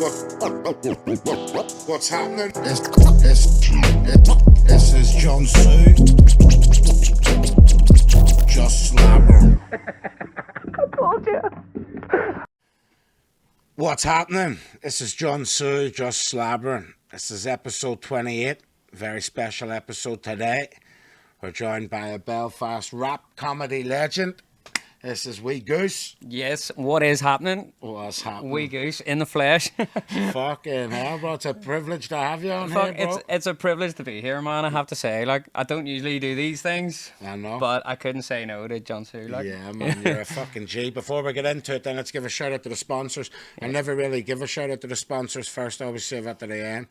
What's happening? This is Jun Tzu. Just slabber. I told you. What's happening? This is Jun Tzu, just slabbering. This is episode 28. Very special episode today. We're joined by a Belfast Rap comedy legend. This is Wee Goose. Yes, what is happening? What's happening? Wee Goose in the flesh. Fucking hell, bro. It's a privilege to have you on here, bro. It's a privilege to be here, man. I have to say, like, I don't usually do these things. I know. But I couldn't say no to Jun Tzu. Like. Yeah, man, you're a fucking G. Before we get into it, then let's give a shout out to the sponsors. I never really give a shout out to the sponsors first. I always save it to the end.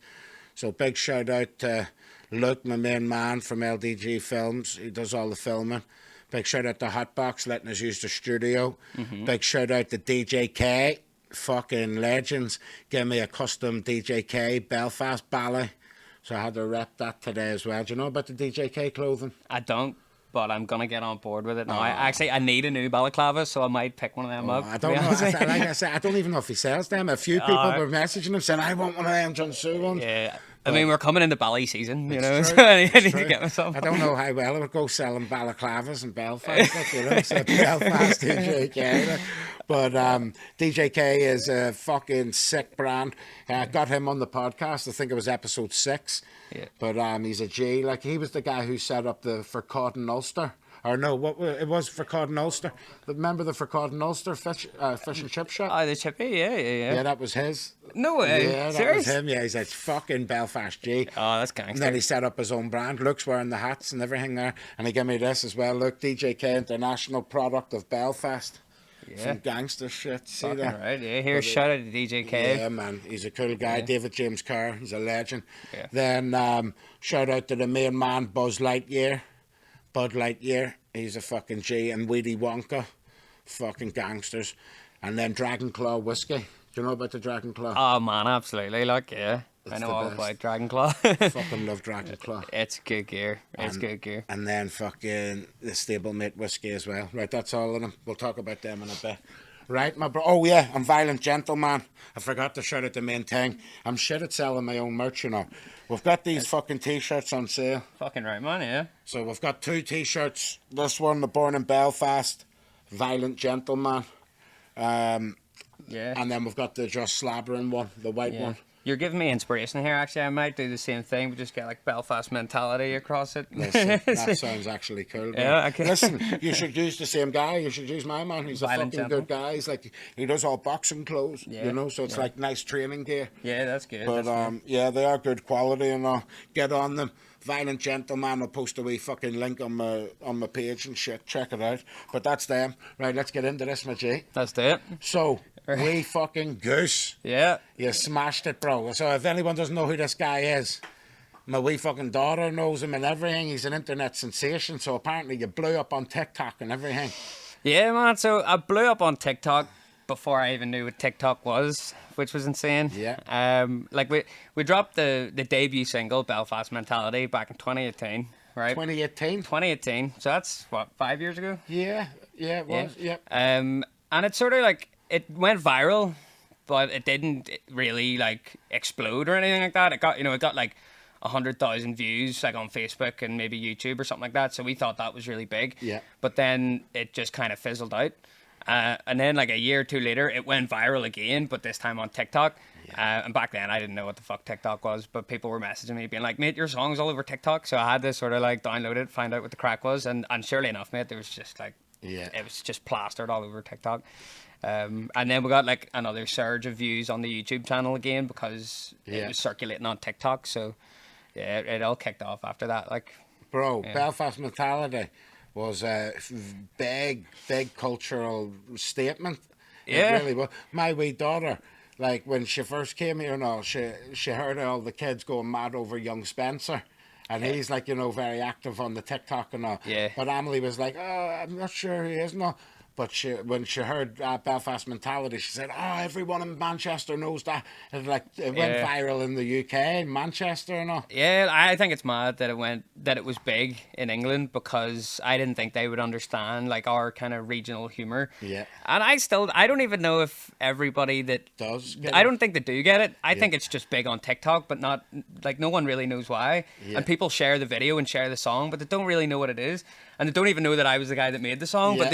So big shout out to Luke, my main man from LDG Films. He does all the filming. Big shout out to Hotbox letting us use the studio. Big shout out to DJ K. Fucking legends. Gave me a custom DJ K Belfast ballet. So I had to rep that today as well. Do you know about the DJ K clothing? I don't, but I'm going to get on board with it now. I need a new balaclava, so I might pick one of them up. I don't know. Like I said, I don't even know if he sells them. A few people were messaging him saying, I want one of them Jun Tzu ones. Yeah. I mean, we're coming into ballet season, you know, true, so I need to get myself. I don't know how well it would go selling balaclavas in Belfast, like, you know, so Belfast DJ K. Like. But DJ K is a fucking sick brand. Got him on the podcast. I think it was episode 6. Yeah. But he's a G. Like, he was the guy who set up the Forcott and Ulster. Or no, it was Forcott and Ulster. Remember the Forcott and Ulster fish and chip shop? Oh, the chippy, yeah. Yeah, that was his. No way. Yeah, that Serious? was him. Yeah, he's a fucking Belfast G. Oh, that's gangster. And then he set up his own brand. Luke's wearing the hats and everything there. And he gave me this as well. Look, DJ K, international product of Belfast. Yeah. Some gangster shit. See Fucking that? right, yeah. Here, shout out to DJ K. Yeah, man. He's a cool guy. Yeah. David James Kerr. He's a legend. Yeah. Then shout out to the main man, Bud Lightyear. He's a fucking G. And Weedy Wonka. Fucking gangsters. And then Dragon Claw whiskey. Do you know about the Dragon Claw? Oh, man, absolutely. Like, yeah. I know all about Dragon Claw. Fucking love Dragon Claw. It's good gear. It's good gear. And then fucking the stablemate whiskey as well. Right, that's all of them. We'll talk about them in a bit. Right, my bro. Oh, yeah, I'm Violent Gentleman. I forgot to shout out the main thing. I'm shit at selling my own merch, you know. We've got these fucking t-shirts on sale. Fucking right, man, yeah. So we've got 2 t-shirts. This one, the Born in Belfast, Violent Gentleman. Yeah. And then we've got the Just Slabberin one, the white one. You're giving me inspiration here, actually. I might do the same thing, but just get, like, Belfast mentality across it. Listen, that sounds actually cool. Yeah, okay. Listen, you should use the same guy. You should use my man. He's Violent a fucking good guy. He's like, he does all boxing clothes, you know, so it's like nice training gear. Yeah, that's good. But, yeah, they are good quality and get on them. Violent Gentleman, I'll post a wee fucking link on my page and shit. Check it out. But that's them. Right, let's get into this, my G. Let's do it. So, Wee fucking Goose. Yeah. You smashed it, bro. So if anyone doesn't know who this guy is, my wee fucking daughter knows him and everything. He's an internet sensation. So apparently you blew up on TikTok and everything. Yeah, man. So I blew up on TikTok before I even knew what TikTok was, which was insane. Yeah. Like we dropped the debut single, Belfast Mentality, back in 2018, right? 2018? 2018. So that's, what, 5 years ago? Yeah, it was. Yeah. And it's sort of like, it went viral, but it didn't really like explode or anything like that. It got like 100,000 views like on Facebook and maybe YouTube or something like that. So we thought that was really big. Yeah. But then it just kind of fizzled out. And then like a year or two later, it went viral again, but this time on TikTok. Yeah. And back then I didn't know what the fuck TikTok was, but people were messaging me being like, mate, your song's all over TikTok. So I had to sort of like download it, find out what the crack was. And surely enough, mate, there was just like, it was just plastered all over TikTok. And then we got like another surge of views on the YouTube channel again because it was circulating on TikTok. So yeah, it all kicked off after that. Like, bro, Belfast Mentality was a big cultural statement. Yeah. It really was. My wee daughter, like when she first came here and all, she heard all the kids going mad over young Spencer. And he's like, you know, very active on the TikTok and all. Yeah. But Emily was like, oh, I'm not sure he is. No. But when she heard Belfast Mentality, she said, "Oh, everyone in Manchester knows that." It went Yeah. viral in the UK, Manchester, and all. Yeah, I think it's mad that it was big in England because I didn't think they would understand like our kind of regional humor. Yeah. And I don't even know if everybody that Does get I it? don't think they do get it. I Yeah. think it's just big on TikTok, but not like no one really knows why. Yeah. And people share the video and share the song, but they don't really know what it is, and they don't even know that I was the guy that made the song. Yeah. But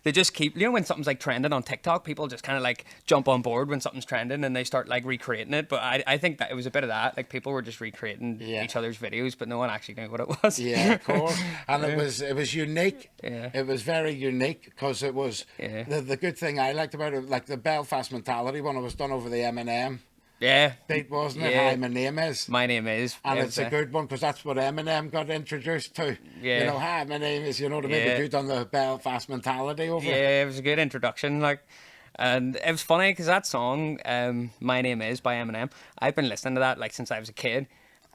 they just keep, you know, when something's like trending on TikTok, people just kind of like jump on board when something's trending and they start like recreating it. But I think that it was a bit of that. Like people were just recreating Yeah. each other's videos, but no one actually knew what it was. Yeah, of course. And it was unique. Yeah. It was very unique because it was Yeah. the good thing I liked about it, like the Belfast Mentality one. It was done over the Eminem Yeah. beat, wasn't it? Yeah. Hi, my name is. My name is. And yeah, it's a good one because that's what Eminem got introduced to. Yeah. You know, hi, my name is. You know what I mean? Yeah. But you done the Belfast Mentality over it. Yeah, it was a good introduction. Like, and it was funny because that song, "My Name Is" by Eminem, I've been listening to that like since I was a kid,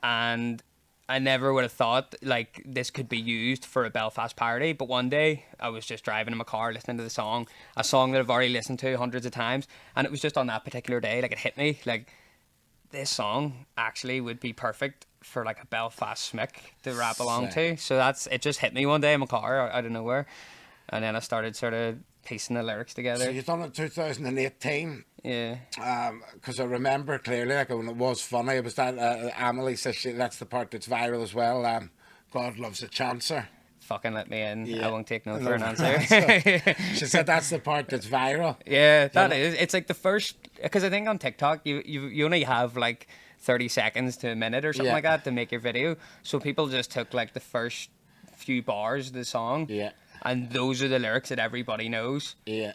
and I never would have thought like this could be used for a Belfast parody. But one day I was just driving in my car listening to the song, a song that I've already listened to hundreds of times, and it was just on that particular day, like it hit me like this song actually would be perfect for like a Belfast smick to rap along Sick. to. So it just hit me one day in my car out of nowhere, and then I started sort of piecing the lyrics So together. you done it in 2018. Yeah. Because I remember clearly, like when it was funny, it was that Amelie says that's the part that's viral as well. God loves a chancer. Fucking let me in. Yeah. I won't take no I for an love answer. She said that's the part that's viral. Yeah, that know? is. It's like the first, because I think on TikTok you only have like 30 seconds to a minute or something Yeah. like that to make your video. So people just took like the first few bars of the song. Yeah. And those are the lyrics that everybody knows. Yeah.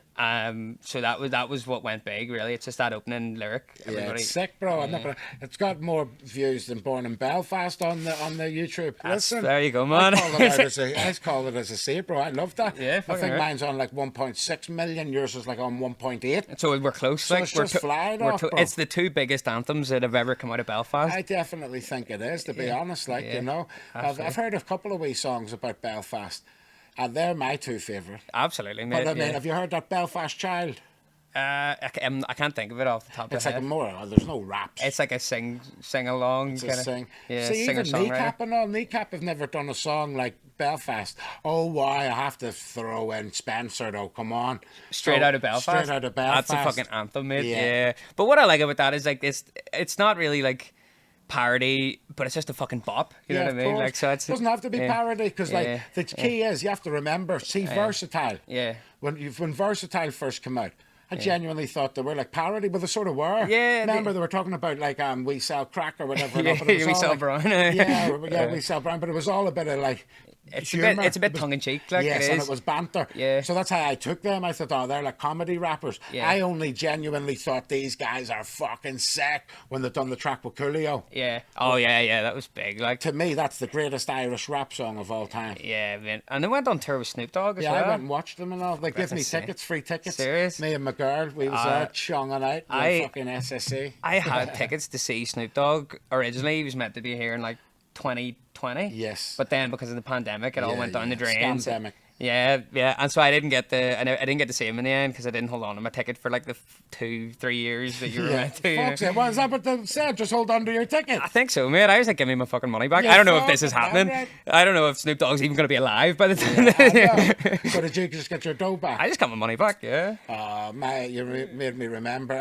So that was what went big, really. It's just that opening lyric. Yeah, Everybody, it's sick, bro. I'm not gonna, it's got more views than Born in Belfast on the YouTube. Listen, there you go, man. I call it as a say, bro. I love that. Yeah, I fucking think right. mine's on like 1.6 million. Yours is like on 1.8. So we're close. So like it's we're just flying we're off, bro. It's the two biggest anthems that have ever come out of Belfast. I definitely think it is, to be honest. Like, Yeah, you know, I've heard a couple of wee songs about Belfast, and they're my two favourite. Absolutely, mate. But I mean, yeah. have you heard that Belfast Child? I can't think of it off the top It's of like my a head. more. There's no raps. It's like a sing along It's a kind of sing. yeah, See, singer even songwriter. Kneecap and all. Kneecap have never done a song like Belfast. Oh, why? I have to throw in Spencer, though. Come on. Straight So, out of Belfast. Straight out of Belfast. That's a fucking anthem, mate. Yeah. Yeah. But what I like about that is like it's not really like parody, but it's just a fucking bop. You know Yeah, what I of mean? course. Like so it's doesn't have to be yeah. parody because Yeah. like the key is you have to remember. See, Versatile. Yeah. When Versatile first came out, I genuinely thought they were like parody, but they sort of were. Yeah, Remember they were talking about like we sell crack or whatever. Yeah, but it was we all sell like, brown. yeah, we sell brown, but it was all a bit of like. It's humour. a bit tongue in cheek, like Yes, it and is. it was banter. Yeah. So that's how I took them. I thought, oh, they're like comedy rappers. Yeah. I only genuinely thought these guys are fucking sick when they done the track with Coolio. Yeah. Oh yeah, that was big. Like To me, that's the greatest Irish rap song of all time. yeah, man. And they went on tour with Snoop Dogg as Yeah, well. I went and watched them and all. They give me insane. tickets, free tickets. Serious? Me and my girl, we was there chonging out. I- Fucking SSE. I had tickets to see Snoop Dogg. Originally, he was meant to be here in like 2020. Yes. But then because of the pandemic, it all Yeah, went down the yeah, drains. scamdemic. Yeah, and so I didn't get I didn't get to see him in the end because I didn't hold on to my ticket for like the 2-3 years that you were Yeah. meant to. you know? Fuck's it. What is that what they said? Just hold on to your ticket. I think so, mate. I was like, give me my fucking money back. Yeah, I don't know if this fuck is it, man, happening. right. I don't know if Snoop Dogg's even going to be alive by the time. I know. So did you just get your dough back? I just got my money back, yeah. Made me remember.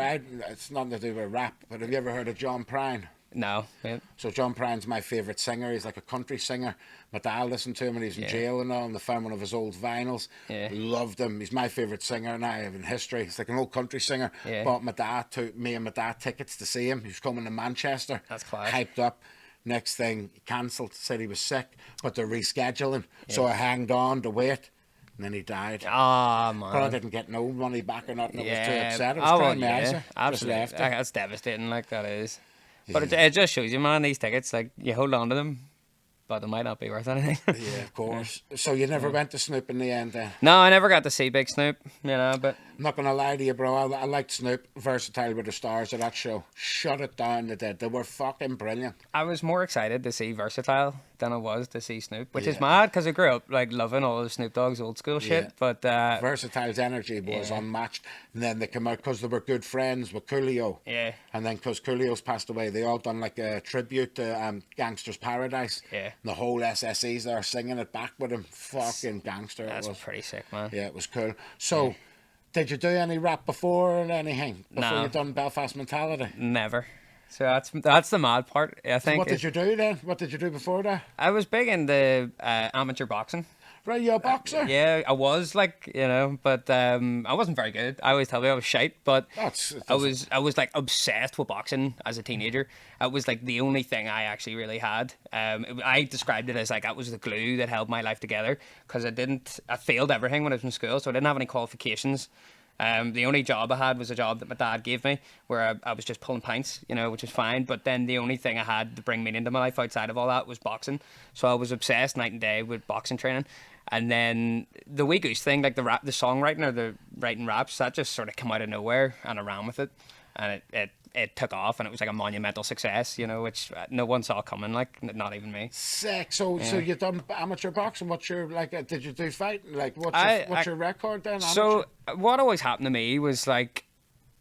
It's nothing to do with rap, but have you ever heard of John Prine? No, mate. So John Prine's my favourite singer. He's like a country singer. My dad listened to him when he was in jail and all, and they found one of his old vinyls. Yeah. Loved him. He's my favourite singer now in history. He's like an old country singer. Yeah. Bought me and my dad tickets to see him. He was coming to Manchester. That's class. Hyped up. Next thing, he cancelled, said he was sick, but they're rescheduling. So I hanged on to wait, and then he died. Ah, man. But I didn't get no money back or nothing. I was too Yeah. upset. I was Oh, trying well, my eyes yeah. out. Just Absolutely. left it. That's devastating, like that is. But it just shows you, man, these tickets, like, you hold on to them. but it might not be worth anything. Yeah, of course. So you never went to Snoop in the end then? No, I never got to see Big Snoop, but I'm not gonna lie to you, bro. I liked Snoop, Versatile with the Stars of that show. Shut it down, they did. They were fucking brilliant. I was more excited to see Versatile than I was to see Snoop, which is Yeah. mad because I grew up like loving all of Snoop Dogg's old school shit. Yeah. But Versatile's energy was unmatched, and then they came out because they were good friends with Coolio. yeah, And then because Coolio's passed away, they all done like a tribute to Gangster's Paradise. Yeah. And the whole SSEs there singing it back with him. Fucking gangster that's it was. pretty sick, man. Yeah, it was cool. So, did you do any rap before or anything? Before No. you done Belfast Mentality? Never. So that's the mad part. I think. What did you do then? What did you do before that? I was big into amateur boxing. Right, you're a boxer? Yeah, I was but I wasn't very good. I always tell me I was shite, but I was like obsessed with boxing as a teenager. It was like the only thing I actually really had. I described it as like that was the glue that held my life together because I failed everything when I was in school, so I didn't have any qualifications. The only job I had was a job that my dad gave me where I was just pulling pints, which was fine. But then the only thing I had to bring me into my life outside of all that was boxing. So I was obsessed night and day with boxing training. And then the Wee Goose thing, like the songwriting or the writing raps, that just sort of came out of nowhere and I ran with it. And it took off and it was like a monumental success, which no one saw coming, like not even me. Sick. So you done amateur boxing? What's your did you do fighting? Like what's your record then? So what always happened to me was like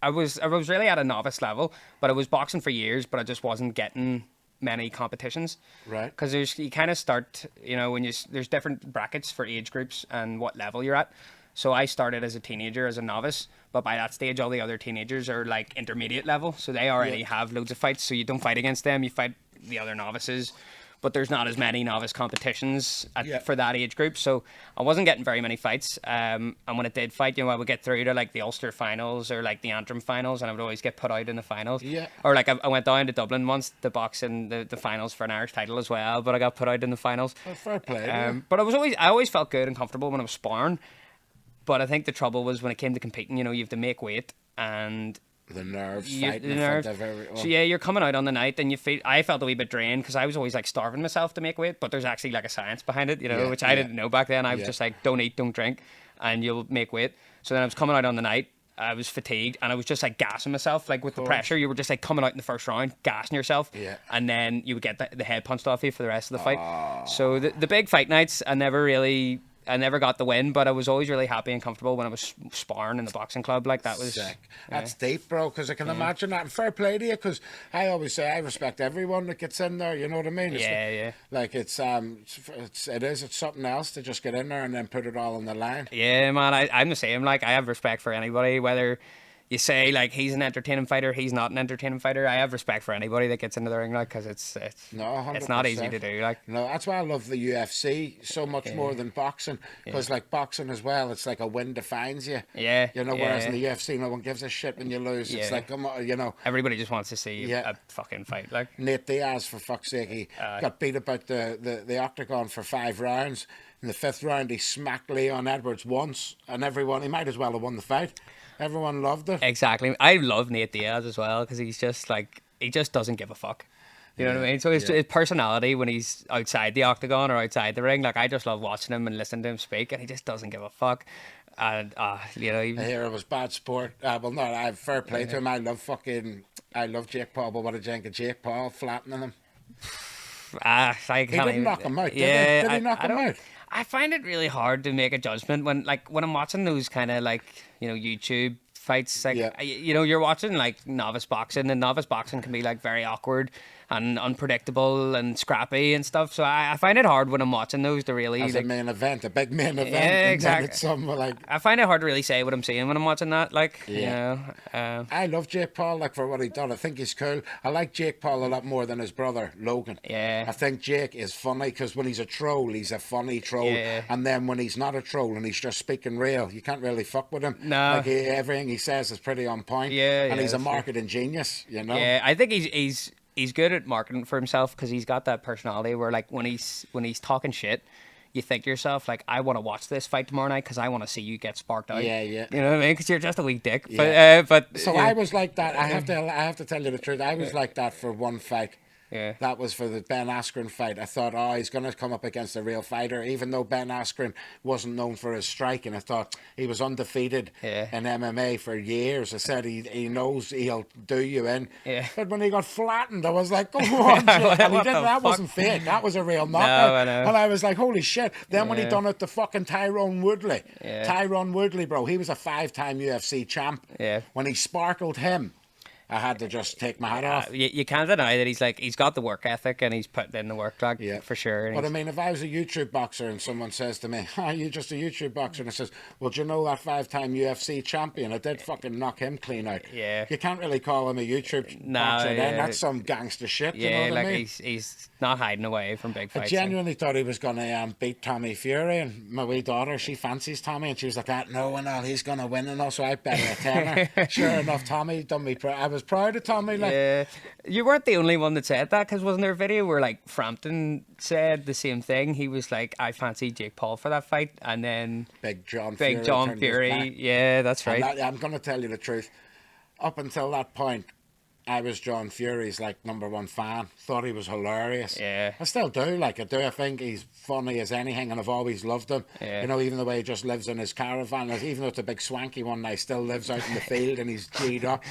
I was really at a novice level, but I was boxing for years, but I just wasn't getting many competitions. Right. Because you kind of start, when there's different brackets for age groups and what level you're at. So I started as a teenager, as a novice, but by that stage, all the other teenagers are like intermediate level. So they already have loads of fights. So you don't fight against them, you fight the other novices. But there's not as many novice competitions for that age group. So I wasn't getting very many fights. And when I did fight, I would get through to like the Ulster finals or like the Antrim finals, and I would always get put out in the finals. Yeah. Or like I went down to Dublin once to box in the finals for an Irish title as well, but I got put out in the finals. Oh, fair play. But I always felt good and comfortable when I was sparring. But I think the trouble was when it came to competing, you have to make weight and the nerves, the nerves. So yeah, you're coming out on the night and I felt a wee bit drained because I was always like starving myself to make weight, but there's actually like a science behind it, which I didn't know back then. I was just like, don't eat, don't drink, and you'll make weight. So then I was coming out on the night, I was fatigued and I was just like gassing myself, like with the pressure. You were just like coming out in the first round, gassing yourself, and then you would get the head punched off you for the rest of the fight. So the big fight nights, I never got the win, but I was always really happy and comfortable when I was sparring in the boxing club. Like that was sick. That's deep, bro. Because I can imagine that. And fair play to you. Because I always say I respect everyone that gets in there. You know what I mean? Like it's something else to just get in there and then put it all on the line. Yeah, man. I'm the same. Like I have respect for anybody, whether you say like he's an entertaining fighter, he's not an entertaining fighter. I have respect for anybody that gets into the ring, like, because it's not easy to do. Like, no, that's why I love the UFC so much more than boxing. Because like boxing as well, it's like a win defines you. Yeah. Whereas in the UFC, no one gives a shit when you lose. It's like everybody just wants to see a fucking fight. Like Nate Diaz, for fuck's sake, he got beat about the octagon for 5 rounds. In the 5th round, he smacked Leon Edwards once, and he might as well have won the fight. Everyone loved it. Exactly. I love Nate Diaz as well because he's just like, he just doesn't give a fuck. You know what I mean? So his personality when he's outside the octagon or outside the ring, like I just love watching him and listening to him speak, and he just doesn't give a fuck. And I hear it was bad sport. Well, no, I have fair play to him. I love Jake Paul, but what a jank of Jake Paul flattening him. He didn't knock him out. Did he knock him out? I find it really hard to make a judgment when I'm watching those kind of like, YouTube fights, like, you're watching like novice boxing, and novice boxing can be like very awkward and unpredictable and scrappy and stuff. So I find it hard when I'm watching those to really as a main event, a big main event. Yeah, exactly. I find it hard to really say what I'm seeing when I'm watching that. Like, I love Jake Paul, like, for what he done. I think he's cool. I like Jake Paul a lot more than his brother Logan. Yeah. I think Jake is funny because when he's a troll, he's a funny troll. Yeah. And then when he's not a troll and he's just speaking real, you can't really fuck with him. No. Like everything he says is pretty on point. Yeah. And he's a marketing genius. Yeah, I think he's good at marketing for himself because he's got that personality where, like, when he's talking shit, you think to yourself, like, I want to watch this fight tomorrow night because I want to see you get sparked out. Yeah, yeah. You know what I mean? Because you're just a weak dick. Yeah. But so I was like that. I have to tell you the truth. I was like that for one fight. Yeah. That was for the Ben Askren fight. I thought, oh, he's going to come up against a real fighter, even though Ben Askren wasn't known for his striking. I thought he was undefeated Yeah. in MMA for years. I said he knows he'll do you in. Yeah. But when he got flattened, I was like, go on, Jay. What And he the didn't, that fuck? wasn't fake. That was a real knockout. I know. And I was like, holy shit. Then when he Yeah. done it to fucking Tyrone Woodley. Yeah. Tyrone Woodley, bro, he was a 5-time UFC champ. Yeah. When he sparkled him, I had to just take my hat off. You can't deny that he's got the work ethic and he's put in the work, like, for sure. And But I mean, if I was a YouTube boxer and someone says to me, you're just a YouTube boxer, and I says, well, do you know that 5-time UFC champion? I did fucking knock him clean out. Yeah. You can't really call him a YouTube No, boxer then. yeah. That's some gangster shit, yeah, you know what like I mean? he's not hiding away from big I fights. genuinely thought he was going to beat Tommy Fury, and my wee daughter, she fancies Tommy, and she was like, no, and all, he's going to win, and also I bet her a tenner. Sure enough, Tommy done me proud. I was proud of Tommy. Like, Yeah, you weren't the only one that said that, because wasn't there a video where like Frampton said the same thing? He was like, I fancy Jake Paul for that fight, and then Big John turned his back. Fury. Yeah, that's right. And I'm going to tell you the truth. Up until that point, I was John Fury's like #1 fan. Thought he was hilarious. Yeah. I still do. Like I do. I think he's funny as anything, and I've always loved him. Yeah. You know, even the way he just lives in his caravan. Like, even though it's a big swanky one, he still lives out in the field and he's G'd up.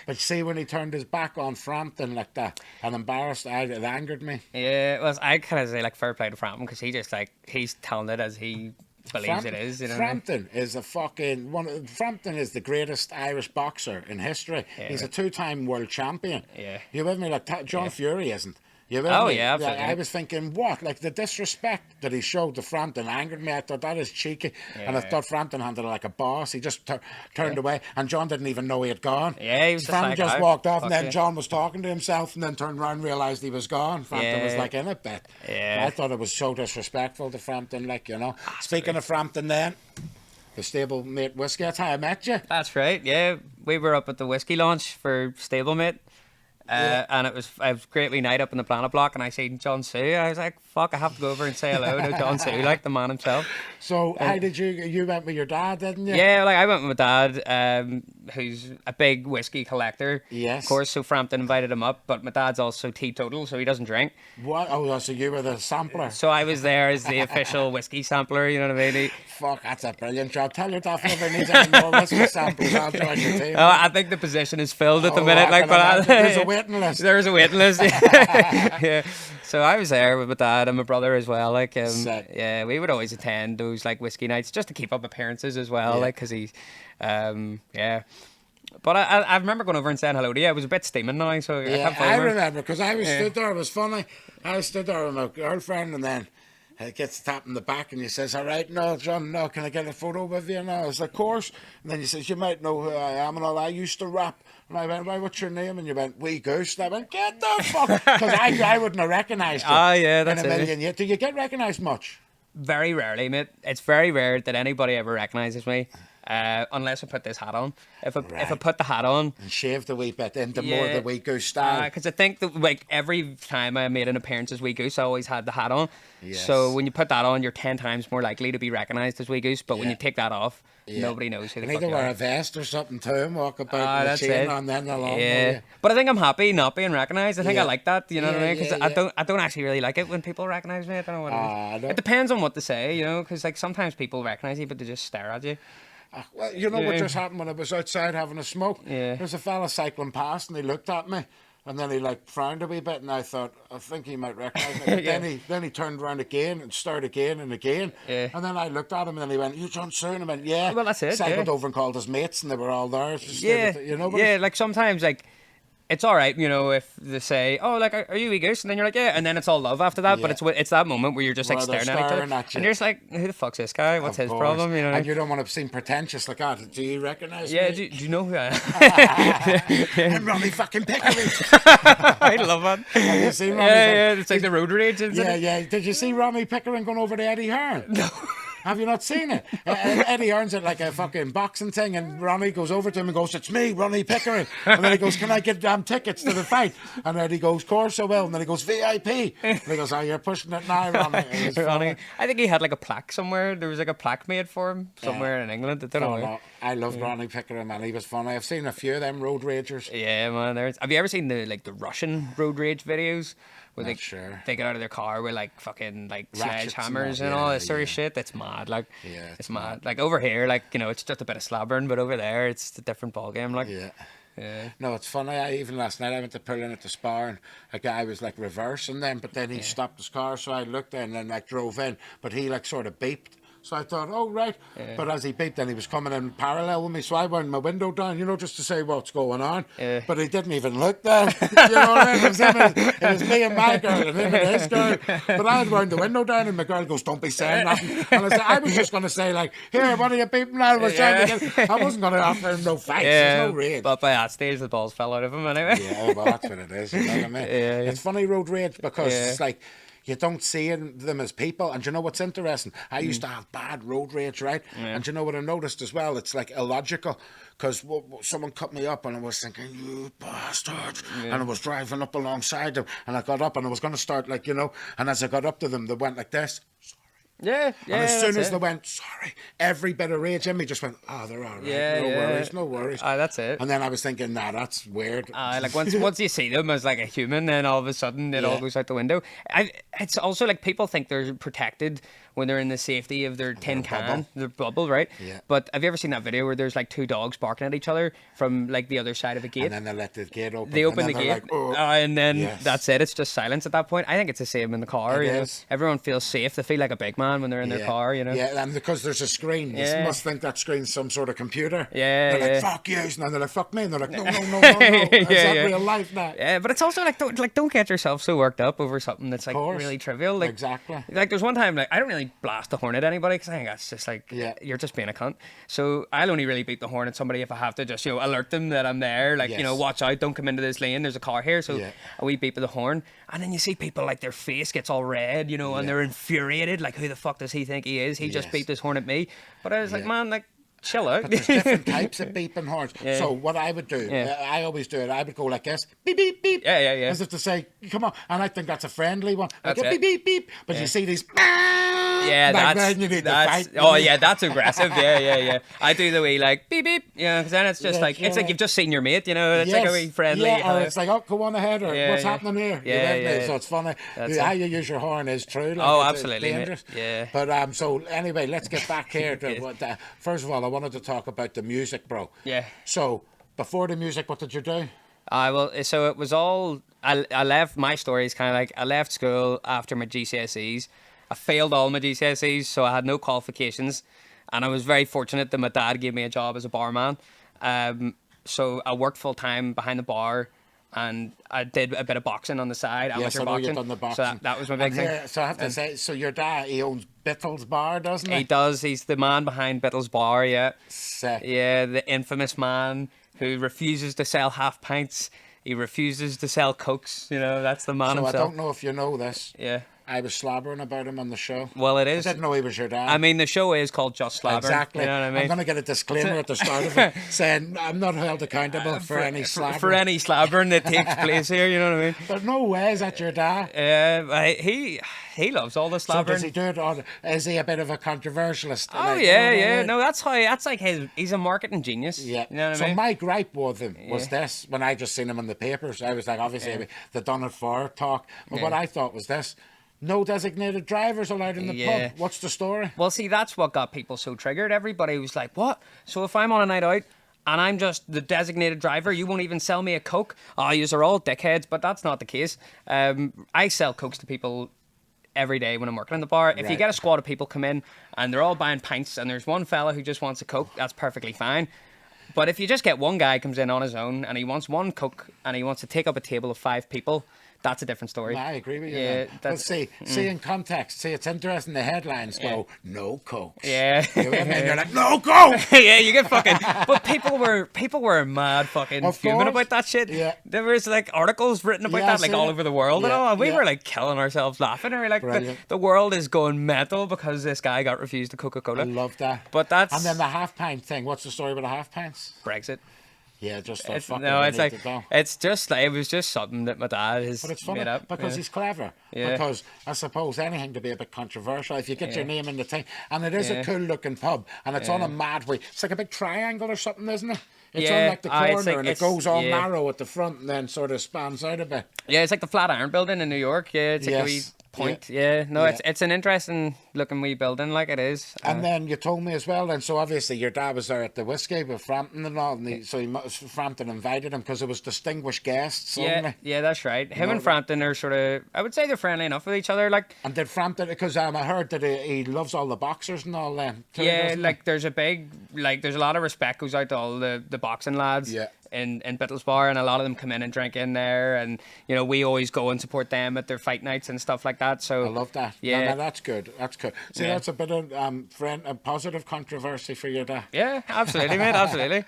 But see, when he turned his back on Frampton like that and embarrassed, it angered me. Yeah, well, I kind of say like fair play to Frampton, because he just like he's telling it as he believes it is. You know, Frampton is a fucking one. Frampton is the greatest Irish boxer in history. Yeah, He's a right. 2-time world champion. Yeah. You with me? Like John Fury isn't. You with Oh, me? yeah, absolutely. I was thinking, what? Like the disrespect that he showed to Frampton angered me. I thought that is cheeky, and I Yeah. thought Frampton handled it like a boss. He just turned away, and John didn't even know he had gone. Yeah, he was just Frampton like, just "Oh, walked off, and fuck then you." John was talking to himself, and then turned around and realised he was gone. Frampton was Yeah. like in a bit. Yeah. I thought it was so disrespectful to Frampton, like, you know. Speaking of Frampton, then. The stablemate whiskey, that's how I met you. That's right. Yeah, we were up at the whiskey launch for Stablemate. And it was a great wee night up in the Planet Block, and I seen Jun Tzu. I was like, fuck, I have to go over and say hello to Jun Tzu, like the man himself. So how did you went with your dad, didn't you? Yeah, like I went with my dad, who's a big whiskey collector. Yes. Of course, so Frampton invited him up, but my dad's also teetotal, so he doesn't drink. What? Oh, so you were the sampler. So I was there as the official whiskey sampler, you know what I mean? Fuck, that's a brilliant job. Tell your dad if ever needs any more whiskey samples, I'll join your team. I think the position is filled at the Oh, minute, I like, can but imagine. There's a waiting list. There's a waiting list. Yeah. So I was there with my dad and my brother as well. Like, Sick. yeah, we would always attend those like whiskey nights just to keep up appearances as well. Yeah. Like, because he's, yeah. But I remember going over and saying hello to you. I was a bit steaming now, so I Yeah, can't blame I her. remember because I was stood there. It was funny. I stood there with my girlfriend, and then it gets tapped in the back, and he says, "All right, no, John, no, can I get a photo with you?" And I was like, "Of course." And then he says, "You might know who I am," and all. I used to rap. And I went, "Why? What's your name?" And you went, "Wee Goose." And I went, "Get the fuck," because I wouldn't have recognised you. Ah, yeah, that's in a it. million years. Do you get recognised much? Very rarely, mate. It's very rare that anybody ever recognises me. Unless I put this hat on. If I put the hat on, And shaved a wee bit into more Yeah. the Wee Goose style. because I think that like every time I made an appearance as Wee Goose, I always had the hat on. Yes. So when you put that on, you're 10 times more likely to be recognised as Wee Goose. But when Yeah. you take that off, Yeah. nobody knows who You the need fuck to you wear are. a vest or something too and walk about Ah, with a that's chain it. on then along. Yeah, but I think I'm happy not being recognised. I think Yeah. I like that. You know what Yeah, I mean? Because yeah, yeah. I don't actually really like it when people recognise me. I don't know what Ah, it is. no. It depends on what they say, you know. Because like sometimes people recognise you, but they just stare at you. Well, you know what Yeah. just happened when I was outside having a smoke? Yeah. There's a fella cycling past and he looked at me and then he like frowned a wee bit and I thought, I think he might recognise me. But Yeah. then he turned around again and stared again and again. Yeah. And then I looked at him and then he went, "You John Tzu?" And I went, "Yeah." Well, that's it, Cycled yeah. over and called his mates and they were all there. Just Yeah, you know, but yeah. Like sometimes, like it's all right, you know, if they say, "Oh, like, are you Wee Goose?" and then you're like, "Yeah," and then it's all love after that. But Yeah. it's that moment where you're just like Where they're staring at each staring other, at you. and you're just like, "Who the fuck's this guy? What's Of his course. problem?" You know? What I And mean? you don't want to seem pretentious like that. Do you recognise Yeah. me? Do you know who I am? I'm Ronnie fucking Pickering. I love that. Have you seen Yeah, Ronnie? yeah. It's like the road rage. Isn't Yeah, it? yeah. Did you see Ronnie Pickering going over to Eddie Hearn? No. Have you not seen it? Eddie earns it like a fucking boxing thing, and Ronnie goes over to him and goes, "It's me, Ronnie Pickering." And then he goes, "Can I get damn tickets to the fight?" And Eddie goes, "Course I will." And then he goes, "VIP." And he goes, "Oh, you're pushing it now, Ronnie." It was Ronnie, funny. I think he had like a plaque somewhere. There was like a plaque made for him somewhere in England. I don't know Oh, where. no, I loved Ronnie Pickering, man. He was funny. I've seen a few of them road ragers. Yeah, man. Have you ever seen the Russian road rage videos where Not sure. they get out of their car with like fucking like Ratchets and sledgehammers that, and all yeah, this sort yeah. of shit? That's mad. Like, Yeah, it's it's mad. Like over here, like it's just a bit of slabbering, but over there, it's a different ball game. Like, Yeah. yeah. No, it's funny. Even last night I went to pull in at the Spar, and a guy was like reversing them, but then he stopped his car, so I looked there and then like drove in, but he like sort of beeped. So I thought, oh, right. Yeah. But as he beeped, then he was coming in parallel with me, so I wound my window down, just to say what's going on. Yeah. But he didn't even look there. You know what I mean? It was me and my girl and him and his girl. But I had wound the window down, and my girl goes, "Don't be saying nothing." And I was just going to say, like, "Here, what are you beeping at?" I wasn't going to offer him no fights. There's no rage. But by that stage, the balls fell out of him anyway. Yeah, well, that's what it is. You know what I mean? Yeah. It's funny, road rage, because Yeah. it's like you don't see them as people. And you know what's interesting? I used to have bad road rage, right? Yeah. And you know what I noticed as well? It's like illogical, because someone cut me up and I was thinking, "You bastards." And I was driving up alongside them, and I got up and I was going to start, like, and as I got up to them, they went like this. Yeah, yeah. And as soon that's as they it. went, "Sorry," every bit of rage in me just went, "Oh, they're all right. Yeah, no yeah. worries, no worries." That's it. And then I was thinking, "Nah, that's weird." Like once you see them as like a human, then all of a sudden it all Yeah. goes out the window. It's also like people think they're protected when they're in the safety of their tin can, bubble. their bubble, right? Yeah. But have you ever seen that video where there's like two dogs barking at each other from like the other side of a gate? And then they let the gate open. They open and the then gate, they're like, "Oh." and then Yes. that's it. It's just silence at that point. I think it's the same in the car. It you know? is. Everyone feels safe. They feel like a big man when they're in their car. Yeah, and because there's a screen, you Yeah. must think that screen's some sort of computer. Yeah, They're yeah. like, "Fuck you," and then they're like, "Fuck me," and they're like, "No, no, no, no, no." Is Yeah, that yeah. real life now? Yeah, but it's also like don't get yourself so worked up over something that's like course. really trivial. Like, Exactly. Like there's one time like I don't really blast the horn at anybody because I think that's just like Yeah. you're just being a cunt. So I'll only really beat the horn at somebody if I have to just alert them that I'm there. Like Yes. watch out, don't come into this lane. There's a car here. So Yeah. a wee beep of the horn, and then you see people like their face gets all red, and they're infuriated. Like who the fuck does he think he is? He just Yes. beeped his horn at me. But I was like, Yeah. man, like chill out. But there's different types of beeping horns. Yeah. So what I would do, Yeah. I always do it, I would go like this, beep, beep, beep. Yeah, yeah, yeah. As if to say, "Come on." And I think that's a friendly one. Like, That's beep, it. beep, beep. But you see these, Yeah, like, that's then you need to that's fight. oh yeah, that's aggressive. Yeah. I do the wee like beep beep. Yeah, because then it's just Yeah, like it's like yeah. you've just seen your mate. It's like a wee friendly. Yeah, or it's like, "Oh, go on ahead," or Yeah, "What's yeah. happening here?" You Yeah, with me? yeah. So it's funny. That's How it. you use your horn is true. Like, Oh, it's absolutely, mate. dangerous. Yeah. But so anyway, let's get back here to Yes. what. First of all, I wanted to talk about the music, bro. Yeah. So before the music, what did you do? So it was all I left. My story is kind of like I left school after my GCSEs. I failed all my GCSEs, so I had no qualifications, and I was very fortunate that my dad gave me a job as a barman. So I worked full time behind the bar, and I did a bit of boxing on the side, Yes, amateur I know boxing. you've done the boxing. So that was my big And thing. here, so I have to say, so your dad, he owns Bittles Bar, doesn't he? He does. He's the man behind Bittles Bar. Yeah. Sick. Yeah, the infamous man who refuses to sell half pints. He refuses to sell cokes. That's the man So I himself. don't know if you know this. Yeah. I was slabbering about him on the show. Well, it I is. didn't know he was your dad. I mean, the show is called Just Slabberin. Exactly. You know what I mean? I'm going to get a disclaimer at the start of it saying I'm not held accountable for any slabbering. For any slabbering that takes place here. You know what I mean? But no way, is that your dad? He loves all the So does slabbering. he do it, or is he a bit of a controversialist? Oh Like, yeah, you know what I yeah. mean? No, that's like he's a marketing genius. Yeah. You know what So I mean? my gripe with him was this: when I just seen him in the papers, I was like, obviously they done it for talk. But what I thought was this: no designated drivers allowed in the Yeah. pub. What's the story? Well, see, that's what got people so triggered. Everybody was like, "What? So if I'm on a night out and I'm just the designated driver, you won't even sell me a Coke? Oh, yous are all dickheads." But that's not the case. I sell Cokes to people every day when I'm working in the bar. If you Right. get a squad of people come in and they're all buying pints and there's one fella who just wants a Coke, that's perfectly fine. But if you just get one guy comes in on his own and he wants one Coke and he wants to take up a table of 5 people, that's a different story. I agree with you. Yeah, But that's see in context, see, it's interesting. The headlines go, "No cokes." yeah. You know what I mean? You're like, "No coke." Yeah, you get fucking. But people were mad fucking Of fuming course. about that shit. Yeah. There was like articles written about Yeah, that I like see all that. over the world and Yeah, all. And we yeah. were like killing ourselves laughing. And we're like, Brilliant. the world is going mental because this guy got refused a I Coca-Cola. love that. But that's And then the half pint thing. What's the story with the half pints? Brexit. Yeah, just thought, It's, fuck no, it, it's we need like to go. it's just like it was just something that my dad has But it's funny made up because yeah. he's clever. Yeah. Because I suppose anything to be a bit controversial, if you get your Yeah. name in the thing, and it is Yeah. a cool looking pub, and it's on Yeah. a mad way. It's like a big triangle or something, isn't it? It's Yeah, on like the it's corner, like- and it it's- goes all yeah. narrow at the front, and then sort of spans out a bit. Yeah, it's like the Flatiron Building in New York. Yeah, it's like a wee Yes. point. Yeah, no, Yeah. it's an interesting looking wee building, like it is. And then you told me as well, then, so obviously your dad was there at the whiskey with Frampton and all, and Frampton invited him because it was distinguished guests yeah, only. yeah, that's right. Him No, and Frampton are sort of, I would say they're friendly enough with each other. Like, And did Frampton, because I heard that he loves all the boxers and all them. Too, yeah, doesn't he? like there's a lot of respect goes out to all the boxing lads. Yeah. In Bittlesbar, and a lot of them come in and drink in there, and you know we always go and support them at their fight nights and stuff like that. So I love that. Yeah, No, that's good. That's good. See, Yeah. that's a bit of a positive controversy for your dad. yeah, absolutely, mate, absolutely.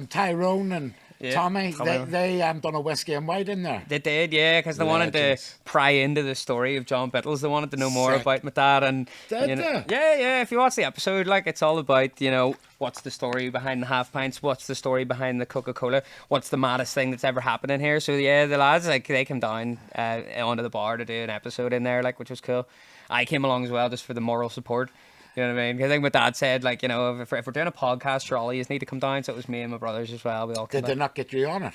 Tyrone and Yeah, Tommy, Tommy. they done a whiskey and white in there. They did, yeah, because they wanted to Legends. pry into the story of John Bittles. They wanted to know more Sick. about my dad, and Did you know, they? yeah. If you watch the episode, like it's all about what's the story behind the half pints, what's the story behind the Coca-Cola, what's the maddest thing that's ever happened in here. So yeah, the lads like they came down onto the bar to do an episode in there, like which was cool. I came along as well just for the moral support. You know what I mean? 'Cause I think my dad said, like, if we're doing a podcast, sure, all you need to come down. So it was me and my brothers as well. We all came Did they down. not get you on it?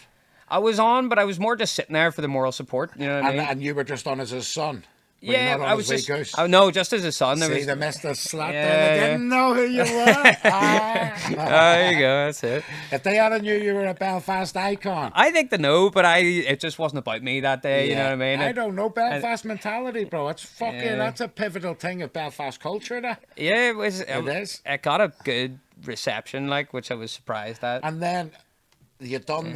I was on, but I was more just sitting there for the moral support. You know what I mean? And you were just on as his son. Were you Yeah, not on I as was Wee just. Goose? Oh no, just as a son. There See, was. they missed a slap Yeah, there. They yeah. didn't know who you were. There you go. That's it. If they hadn't knew you were a Belfast icon. I think they know, but it just wasn't about me that day. You know what I mean? I don't know Belfast mentality, bro. It's fucking. Yeah. That's a pivotal thing of Belfast culture. That. Yeah, it was. It is. It got a good reception, like, which I was surprised at. And then you done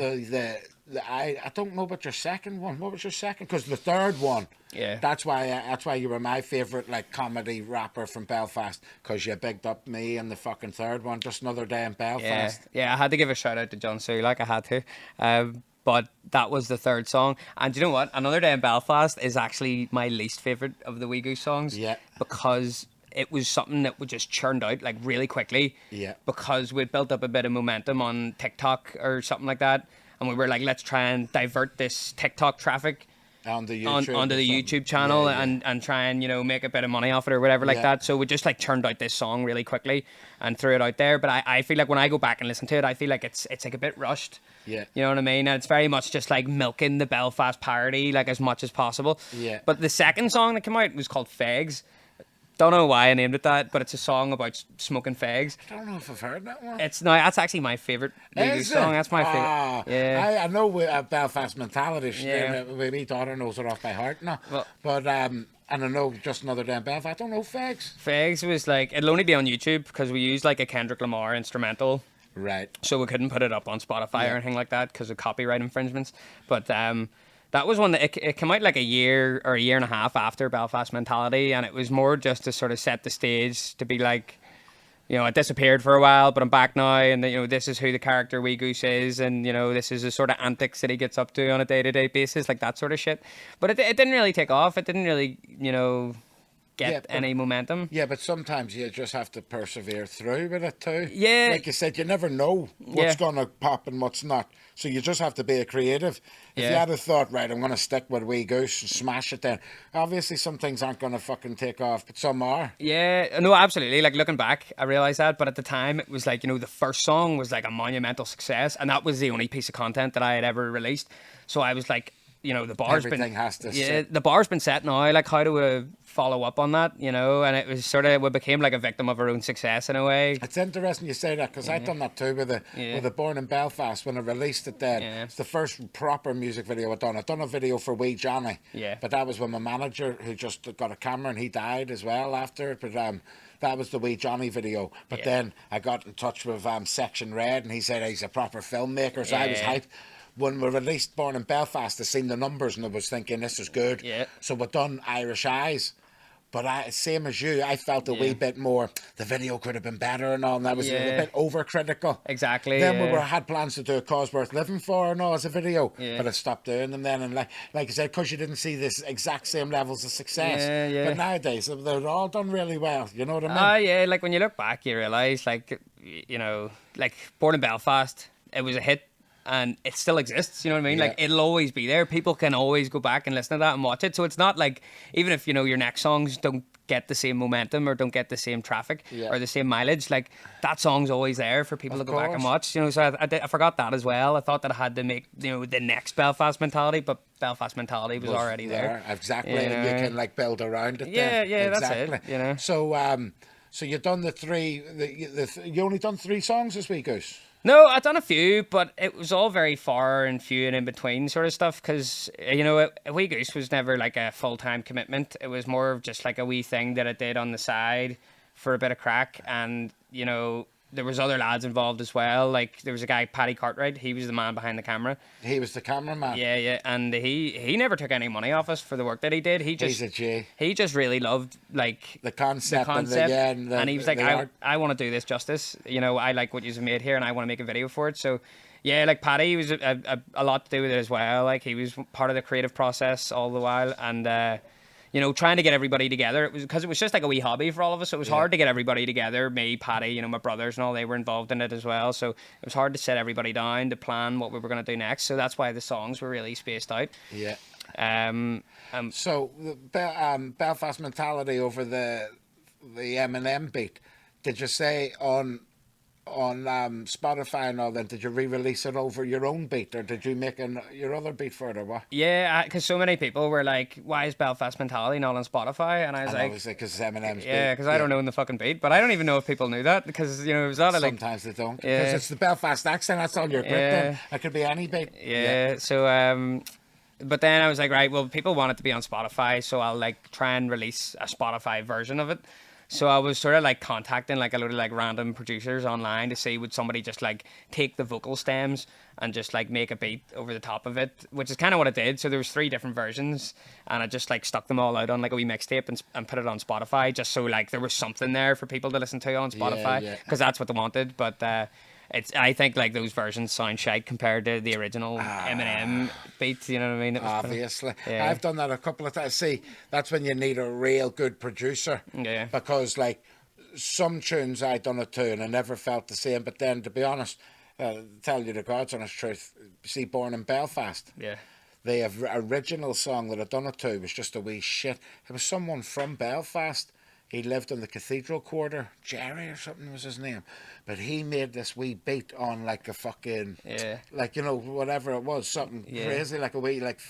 I don't know about your second one. What was your second? Because the third one. Yeah. That's why you were my favorite like comedy rapper from Belfast, because you bigged up me and the fucking third one. Just another day in Yeah, Belfast. yeah. I had to give a shout out to Jun Tzu, like I had to. But that was the third song, and do you know what? Another Day in Belfast is actually my least favorite of the Wee Goose songs. Yeah. Because it was something that we just churned out like really quickly. Yeah. Because we'd built up a bit of momentum on TikTok or something like that, and we were like, let's try and divert this TikTok traffic On the YouTube. onto or the something. YouTube channel Yeah, yeah. and try and make a bit of money off it or whatever like Yeah. that. So we just like churned out this song really quickly and threw it out there. But I feel like when I go back and listen to it, I feel like it's like a bit rushed. Yeah. You know what I mean? And it's very much just like milking the Belfast parody like as much as possible. Yeah. But the second song that came out was called Fegs. Don't know why I named it that, but it's a song about smoking fags. I don't know if I've heard that one. That's actually my favorite Wee Goose Is it? song. That's my favorite. Ah, Yeah. I know Belfast mentality. Yeah. My daughter knows it off by heart now. Well- But and I know Just Another Day in Belfast. I don't know Fags. Fegs was like it'll only be on YouTube because we used like a Kendrick Lamar instrumental. Right. So we couldn't put it up on Spotify Yeah. or anything like that because of copyright infringements. But that was one that it came out like a year or a year and a half after Belfast Mentality, and it was more just to sort of set the stage to be like, I disappeared for a while, but I'm back now, and this is who the character Wee Goose is, and this is the sort of antics that he gets up to on a day-to-day basis, like that sort of shit. But it didn't really take off. It didn't really, get Yeah, but- any momentum. Yeah, but sometimes you just have to persevere through with it too. Yeah. Like you said, you never know what's Yeah. going to pop and what's not. So you just have to be a creative. If you Yeah. had a thought, right, I'm going to stick with Wee Goose and smash it then. Obviously, some things aren't going to fucking take off, but some are. Yeah, no, absolutely. Like looking back, I realized that, but at the time, it was like the first song was like a monumental success, and that was the only piece of content that I had ever released. So I was like, the bar's Everything been has to yeah, sit. the bar's been set now. Like, how do we follow up on that? And it was sort of we became like a victim of our own success in a way. It's interesting you say that, because I've done that too with the Born in Belfast when I released it then. Yeah. It's the first proper music video I've done. I've done a video for Wee Johnny. Yeah. But that was with my manager, who just got a camera, and he died as well after it. But that was the Wee Johnny video. But Yeah. then I got in touch with Section Red, and he said he's a proper filmmaker, so I was Yeah. hyped. when we released Born in Belfast, I seen the numbers and I was thinking this is good. Yeah. So we done Irish Eyes. But same as you, I felt a wee bit more, the video could have been better and all, and I was a bit overcritical. Exactly. Then we had plans to do A Cause Worth Living For and all as a video, Yeah. but I stopped doing them then. And like I said, because you didn't see this exact same levels of success. Yeah, yeah. But nowadays, they're all done really well. You know what I mean? Yeah, like when you look back, you realise, like, you know, like Born in Belfast, it was a hit. And it still exists, you know what I mean? Yeah. Like, it'll always be there. People can always go back and listen to that and watch it. So it's not like, even if, you know, your next songs don't get the same momentum or don't get the same traffic or the same mileage, like, that song's always there for people to go back and watch. You know, so I forgot that as well. I thought that I had to make, you know, the next Belfast Mentality, but Belfast Mentality was already there. Exactly. You And you know? can, like, build around it. Yeah, then. yeah, exactly. that's it, you know. So you've done the three, you only done 3 songs this week, Goose? No, I've done a few, but it was all very far and few and in between sort of stuff because, you know, Wee Goose was never like a full-time commitment. It was more of just like a wee thing that I did on the side for a bit of crack. And, you know, there was other lads involved as well. Like, there was a guy, Paddy Cartwright. He was the man behind the camera. He was the cameraman. Yeah, yeah. And he never took any money off us for the work that he did. He's a G. He just really loved, like, The concept. And he was like, I want to do this justice. You know, I like what you've made here and I want to make a video for it. So, yeah, like, Paddy was a lot to do with it as well. Like, he was part of the creative process all the while. And, you know, trying to get everybody together. It was just like a wee hobby for all of us. So it was hard to get everybody together. Me, Paddy, you know, my brothers and all, they were involved in it as well. So it was hard to set everybody down to plan what we were going to do next. So that's why the songs were really spaced out. Yeah. So the Belfast Mentality over the Eminem beat. Did you say on Spotify and all that, did you re-release it over your own beat, or did you make your other beat for it, or what? Yeah, because so many people were like, why is Belfast Mentality not on Spotify? And I was like, because it's Eminem's beat. Yeah, because I don't know the fucking beat, but I don't even know if people knew that, because, you know, it was all like... Sometimes they don't, because it's the Belfast accent, that's all your grip then. It could be any beat. Yeah, so... but then I was like, right, well, people want it to be on Spotify, so I'll, like, try and release a Spotify version of it. So I was sort of like contacting like a load of like random producers online to see would somebody just like take the vocal stems and just like make a beat over the top of it, which is kind of what I did. So there was 3 different versions and I just like stuck them all out on like a wee mixtape and put it on Spotify just so like there was something there for people to listen to on Spotify because that's what they wanted. But I think like those versions sound shite compared to the original Eminem beat. You know what I mean? Obviously, I've done that a couple of times. See, that's when you need a real good producer. Yeah. Because like some tunes I done it too, and I never felt the same. But then, to be honest, tell you the God's honest truth, see, Born in Belfast. Yeah. The original song that I done it to was just a wee shit. It was someone from Belfast. He lived in the Cathedral Quarter. Jerry or something was his name. But he made this wee beat on like a fucking... Like, you know, whatever it was. Something crazy. Like a wee, like,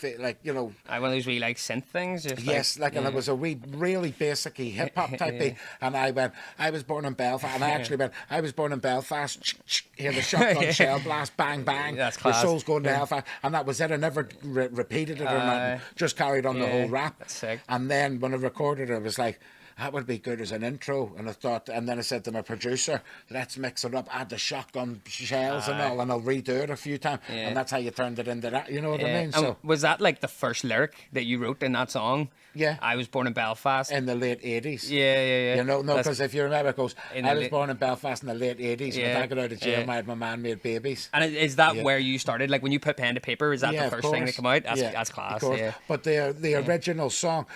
you know... One of those wee, like, synth things? Yes, and it was a wee, really basic-y hip-hop type beat. And I went, I was born in Belfast. And I actually went, I was born in Belfast. Hear the shotgun shell blast, bang, bang. That's class. Your soul's going to hellfire. And that was it. I never repeated it or nothing. Just carried on the whole rap. That's sick. And then when I recorded it, I was like... That would be good as an intro, and I thought, and then I said to my producer, "Let's mix it up, add the shotgun shells and all, and I'll redo it a few times." And that's how you turned it into that. You know what I mean? So was that like the first lyric that you wrote in that song? Yeah, I was born in Belfast in the late 80s. Yeah. You know, no, because if you remember, it goes, I was born in Belfast in the late 80s. Yeah. When I got out of jail, my man made babies. And is that where you started? Like when you put pen to paper, is that the first thing that came out? That's class. Yeah. But the original song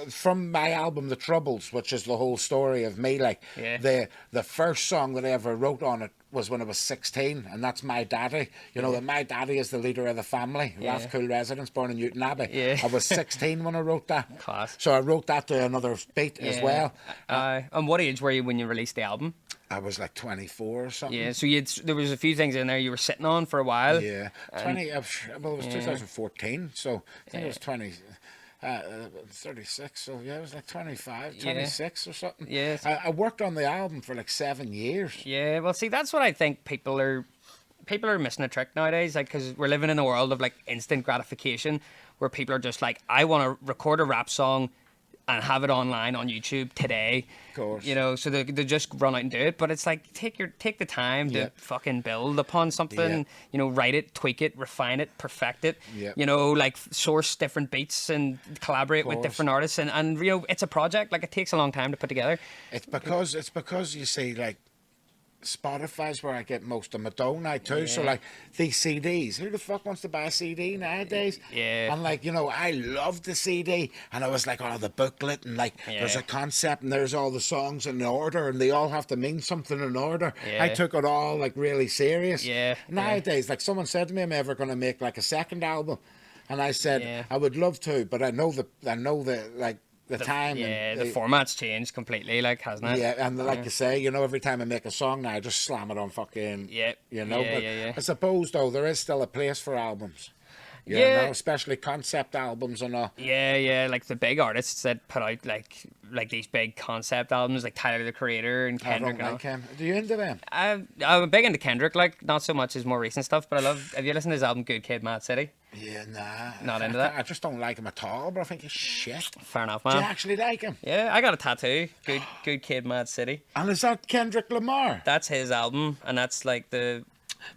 from my album, The Troubles, which is the whole story of me, like the first song that I ever wrote on it was when I was 16, and that's My Daddy. You know that My Daddy is the leader of the family. Rathcoole residence, born in Newton Abbey. I was 16 when I wrote that. Class. So I wrote that to another beat as well. And what age were you when you released the album? I was like 24 or something. Yeah, so there was a few things in there you were sitting on for a while. Yeah, well, it was 2014, so I think it was 36, so it was like 25, 26 or something. Yes. I worked on the album for like 7 years. Yeah, well, see, that's what I think people are missing a trick nowadays, like, because we're living in a world of like instant gratification where people are just like, I want to record a rap song and have it online on YouTube today. Of course. You know, so they just run out and do it. But it's like take the time to fucking build upon something. You know, write it, tweak it, refine it, perfect it. You know, like source different beats and collaborate with different artists. And you know, it's a project. Like it takes a long time to put together. It's because you see, like, Spotify's where I get most of my dough now too. So like these CDs, who the fuck wants to buy a CD nowadays? And like, you know, I loved the CD, and I was like, oh, the booklet, and like there's a concept, and there's all the songs in order, and they all have to mean something in order. I took it all like really serious. Nowadays, like someone said to me, I'm ever going to make like a second album, and I said I would love to, but I know the like the time. The format's changed completely, like, hasn't it? Yeah, and like you say, you know, every time I make a song now, I just slam it on fucking, you know. I suppose, though, there is still a place for albums. You know, especially concept albums and all. Like the big artists that put out like these big concept albums, like Tyler the Creator and Kendrick. I don't like him. Do you into them? I'm big into Kendrick, like not so much his more recent stuff, but I love. Have you listened to his album Good Kid, Mad City? Yeah, nah. Not into that. I just don't like him at all. But I think he's shit. Fair enough, man. Do you actually like him? Yeah, I got a tattoo. Good Kid, Mad City. And is that Kendrick Lamar? That's his album, and that's like the.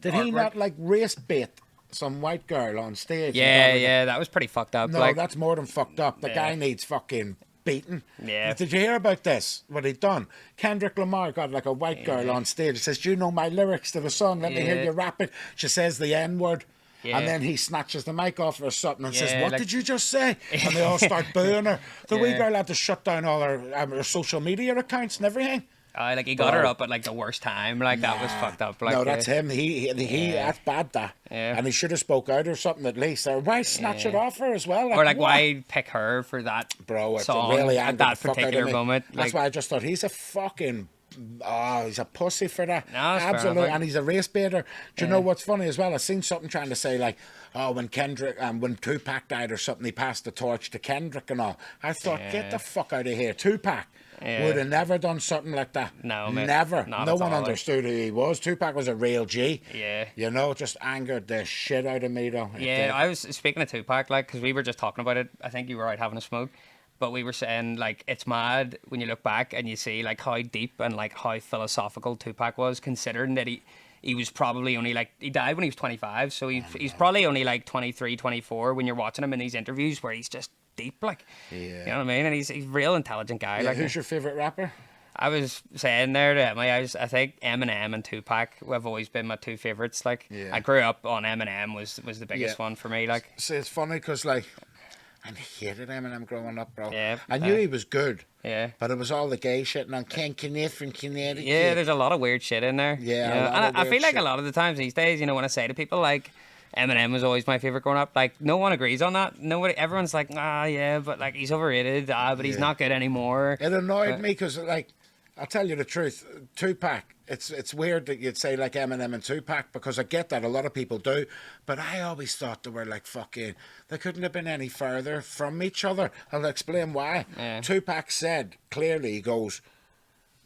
Did he not like race bait some white girl on stage? Yeah, that was pretty fucked up. No, like, that's more than fucked up. The guy needs fucking beaten. Yeah. Did you hear about this? What he done? Kendrick Lamar got like a white girl on stage. He says, "Do you know my lyrics to the song? Let me hear you rap it." She says the N-word. And then he snatches the mic off her or something and says, "What did you just say?" And they all start booing her. The wee girl had to shut down all her social media accounts and everything. Like he got her up at like the worst time. Like that was fucked up. Like, no, that's him. He that's bad. That. And he should have spoke out or something at least. Or why snatch it off her as well? Like, or like why pick her for that song really at that particular moment? That's why I just thought he's a fucking. Oh, he's a pussy for that. No, absolutely, and he's a race baiter. Do you know what's funny as well? I seen something trying to say like, oh, when Kendrick when Tupac died or something, he passed the torch to Kendrick and all. I thought, get the fuck out of here. Tupac would have never done something like that. No, mate, never. No one all, understood who he was. Tupac was a real G. Yeah, you know, just angered the shit out of me though. Yeah, I was speaking of Tupac, like, because we were just talking about it. I think you were out having a smoke. But we were saying, like, it's mad when you look back and you see, like, how deep and, like, how philosophical Tupac was, considering that he was probably only, like, he died when he was 25, so he's probably only, like, 23, 24 when you're watching him in these interviews where he's just deep, like, you know what I mean? And he's a real intelligent guy. Yeah, like, who's your favourite rapper? I was saying there to Emily, I think Eminem and Tupac have always been my two favourites. Like, I grew up on Eminem was the biggest one for me, like. See, it's funny because, like, I hated Eminem growing up, bro. Yeah, I knew he was good. Yeah. But it was all the gay shit and on Ken Kniff from Connecticut. Yeah, there's a lot of weird shit in there. Yeah, you know? And I feel like a lot of the times these days, you know, when I say to people like Eminem was always my favourite growing up, like no one agrees on that. Everyone's like, yeah, but like he's overrated, but he's not good anymore. It annoyed me because, like, I'll tell you the truth, Tupac, it's weird that you'd say like Eminem and Tupac because I get that a lot of people do, but I always thought they were like fucking, they couldn't have been any further from each other. I'll explain why. Tupac said clearly, he goes,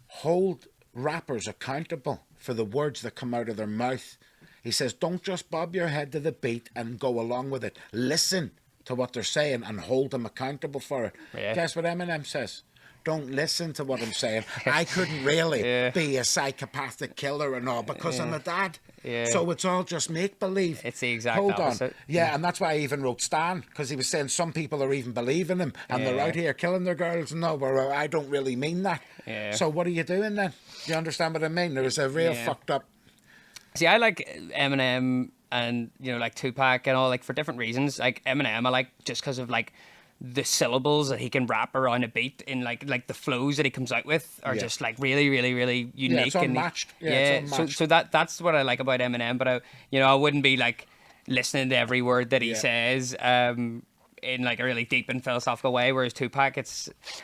hold rappers accountable for the words that come out of their mouth. He says, don't just bob your head to the beat and go along with it. Listen to what they're saying and hold them accountable for it. Guess what Eminem says? Don't listen to what I'm saying. I couldn't really be a psychopathic killer and all because I'm a dad. So it's all just make-believe. It's the exact on. opposite. And that's why I even wrote Stan, because he was saying some people are even believing him and they're out here killing their girls. No, but I don't really mean that. So what are you doing then? Do you understand what I mean? There was a real fucked up... See, I like Eminem and, you know, like Tupac and all, like, for different reasons. Like, Eminem I like just because of, like, the syllables that he can wrap around a beat in, like the flows that he comes out with are just like really, really, really unique. Yeah, it's unmatched. And so that's what I like about Eminem. But I wouldn't be like listening to every word that he says in like a really deep and philosophical way. Whereas Tupac, I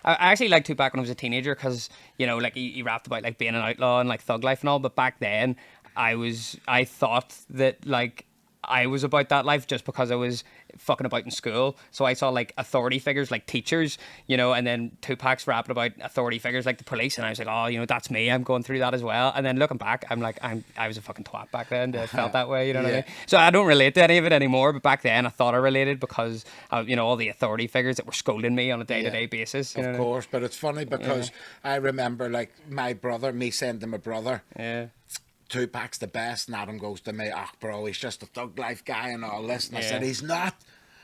actually liked Tupac when I was a teenager because, you know, like he rapped about like being an outlaw and like thug life and all. But back then, I thought that like I was about that life just because I was fucking about in school. So I saw like authority figures like teachers, you know, and then Tupac's rapping about authority figures like the police, and I was like, oh, you know, that's me. I'm going through that as well. And then looking back, I'm like, I was a fucking twat back then. I felt that way, you know what I mean? So I don't relate to any of it anymore. But back then, I thought I related because you know, all the authority figures that were scolding me on a day-to-day basis. You know Of course, but it's funny because I remember like my brother, me saying to my brother, Yeah. Tupac's the best, and Adam goes to me, oh bro, he's just a thug life guy and all this, and I said he's not,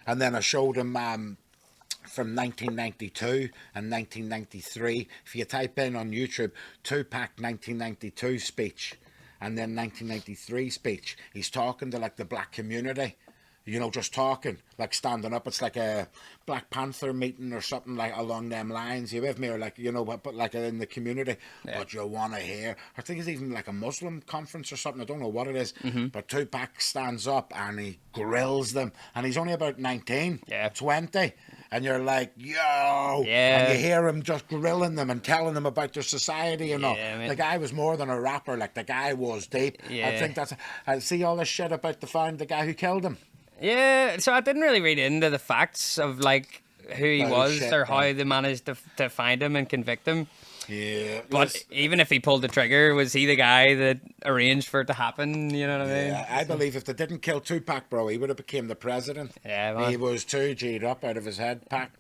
and then I showed him from 1992 and 1993. If you type in on YouTube Tupac 1992 speech and then 1993 speech, he's talking to like the black community, you know, just talking, like standing up. It's like a Black Panther meeting or something like along them lines. You with me? Or like, you know, but like in the community. Yeah. But you want to hear, I think it's even like a Muslim conference or something. I don't know what it is. But Tupac stands up and he grills them. And he's only about 19, 20. And you're like, yo. And you hear him just grilling them and telling them about their society and all. The guy was more than a rapper. Like, the guy was deep. I think that's, I see all this shit about the guy who killed him. Yeah, so I didn't really read into the facts of like who he was or how they managed to find him and convict him. Yeah. But even if he pulled the trigger, was he the guy that arranged for it to happen? You know what I mean? Yeah, I believe if they didn't kill Tupac, bro, he would have became the president. Yeah, man. He was too G'd up out of his head, Pac.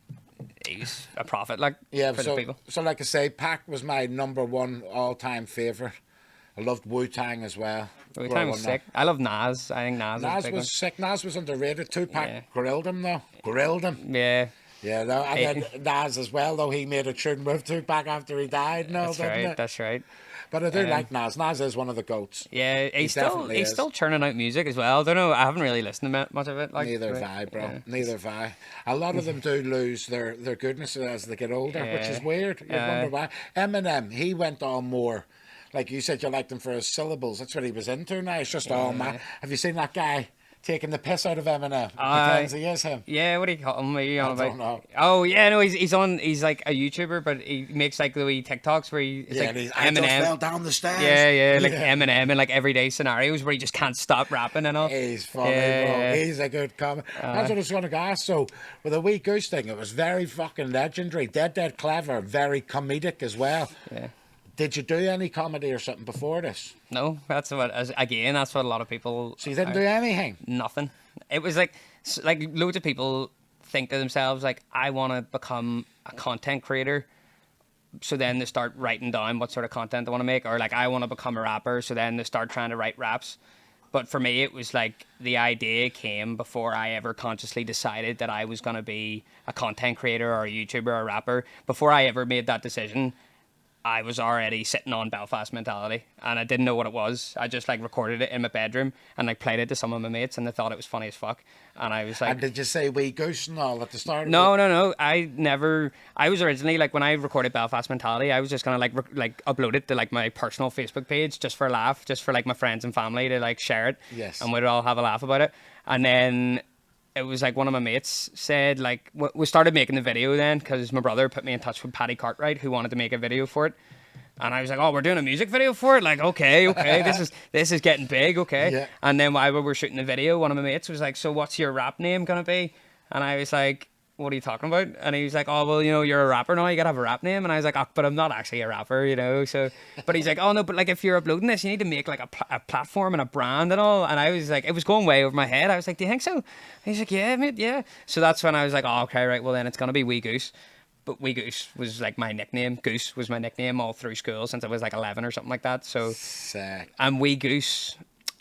He's a prophet, like, for the people. So like I say, Pac was my #1 all-time favourite. I loved Wu-Tang as well. Wu-Tang was sick. I love Nas. I think Nas was sick. Nas was underrated. Tupac grilled him, though. Grilled him. Yeah. Yeah, no, and then Nas as well, though. He made a tune with Tupac after he died. No, That's right. But I do like Nas. Nas is one of the GOATs. Yeah, he's still churning out music as well. I don't know. I haven't really listened to much of it. Like, Neither have I, bro. Yeah. Neither have I. A lot of them do lose their goodness as they get older, which is weird. You wonder why. Eminem, he went on more. Like you said, you liked him for his syllables. That's what he was into now. It's just all man. Have you seen that guy taking the piss out of Eminem? Pretends he is him. Yeah, what do you call him? I don't know. Oh yeah, no, he's like a YouTuber, but he makes like the wee TikToks where he's like Eminem. I just fell down the stairs. Yeah, like Eminem in like everyday scenarios where he just can't stop rapping and all. He's funny, bro. He's a good comic. That's what I was going to ask. So with the Wee Goose thing, it was very fucking legendary. Dead clever, very comedic as well. Yeah. Did you do any comedy or something before this? No, that's what a lot of people. So you didn't do anything? Nothing. It was like loads of people think to themselves like, I want to become a content creator. So then they start writing down what sort of content they want to make, or like I want to become a rapper. So then they start trying to write raps. But for me, it was like the idea came before I ever consciously decided that I was going to be a content creator or a YouTuber or a rapper. Before I ever made that decision, I was already sitting on Belfast mentality, and I didn't know what it was. I just like recorded it in my bedroom and like played it to some of my mates, and they thought it was funny as fuck. And I was like, and did you say Wee Goose and all at the start? No. I was originally like when I recorded Belfast mentality, I was just gonna like upload it to like my personal Facebook page just for a laugh, just for like my friends and family to like share it. Yes. And we'd all have a laugh about it. And then it was like one of my mates said, like, we started making the video then because my brother put me in touch with Paddy Cartwright, who wanted to make a video for it. And I was like, oh, we're doing a music video for it? Like, okay, this is getting big, okay. Yeah. And then while we were shooting the video, one of my mates was like, so what's your rap name going to be? And I was like, what are you talking about? And he was like, oh, well, you know, you're a rapper now, you got to have a rap name. And I was like, oh, but I'm not actually a rapper, you know. So, but he's like, oh, no, but like if you're uploading this, you need to make like a platform and a brand and all. And I was like, it was going way over my head. I was like, do you think so? And he's like, yeah, mate, yeah. So that's when I was like, oh, okay, right, well, then it's going to be Wee Goose. But Wee Goose was like my nickname. Goose was my nickname all through school since I was like 11 or something like that. So, sick. And Wee Goose.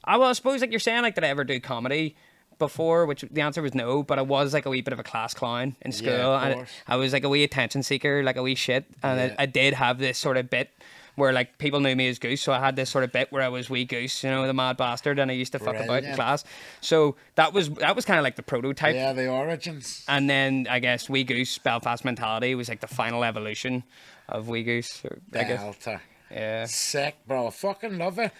Well, I suppose like you're saying, like, did I ever do comedy before? Which the answer was no, but I was like a wee bit of a class clown in school. Yeah, and I was like a wee attention seeker, like a wee shit. And I did have this sort of bit where like people knew me as Goose, so I had this sort of bit where I was Wee Goose, you know, the mad bastard, and I used to fuck about in class. So that was kind of like the prototype. Yeah, the origins. And then I guess Wee Goose Belfast mentality was like the final evolution of Wee Goose. Delta. Yeah. Sick, bro. I fucking love it.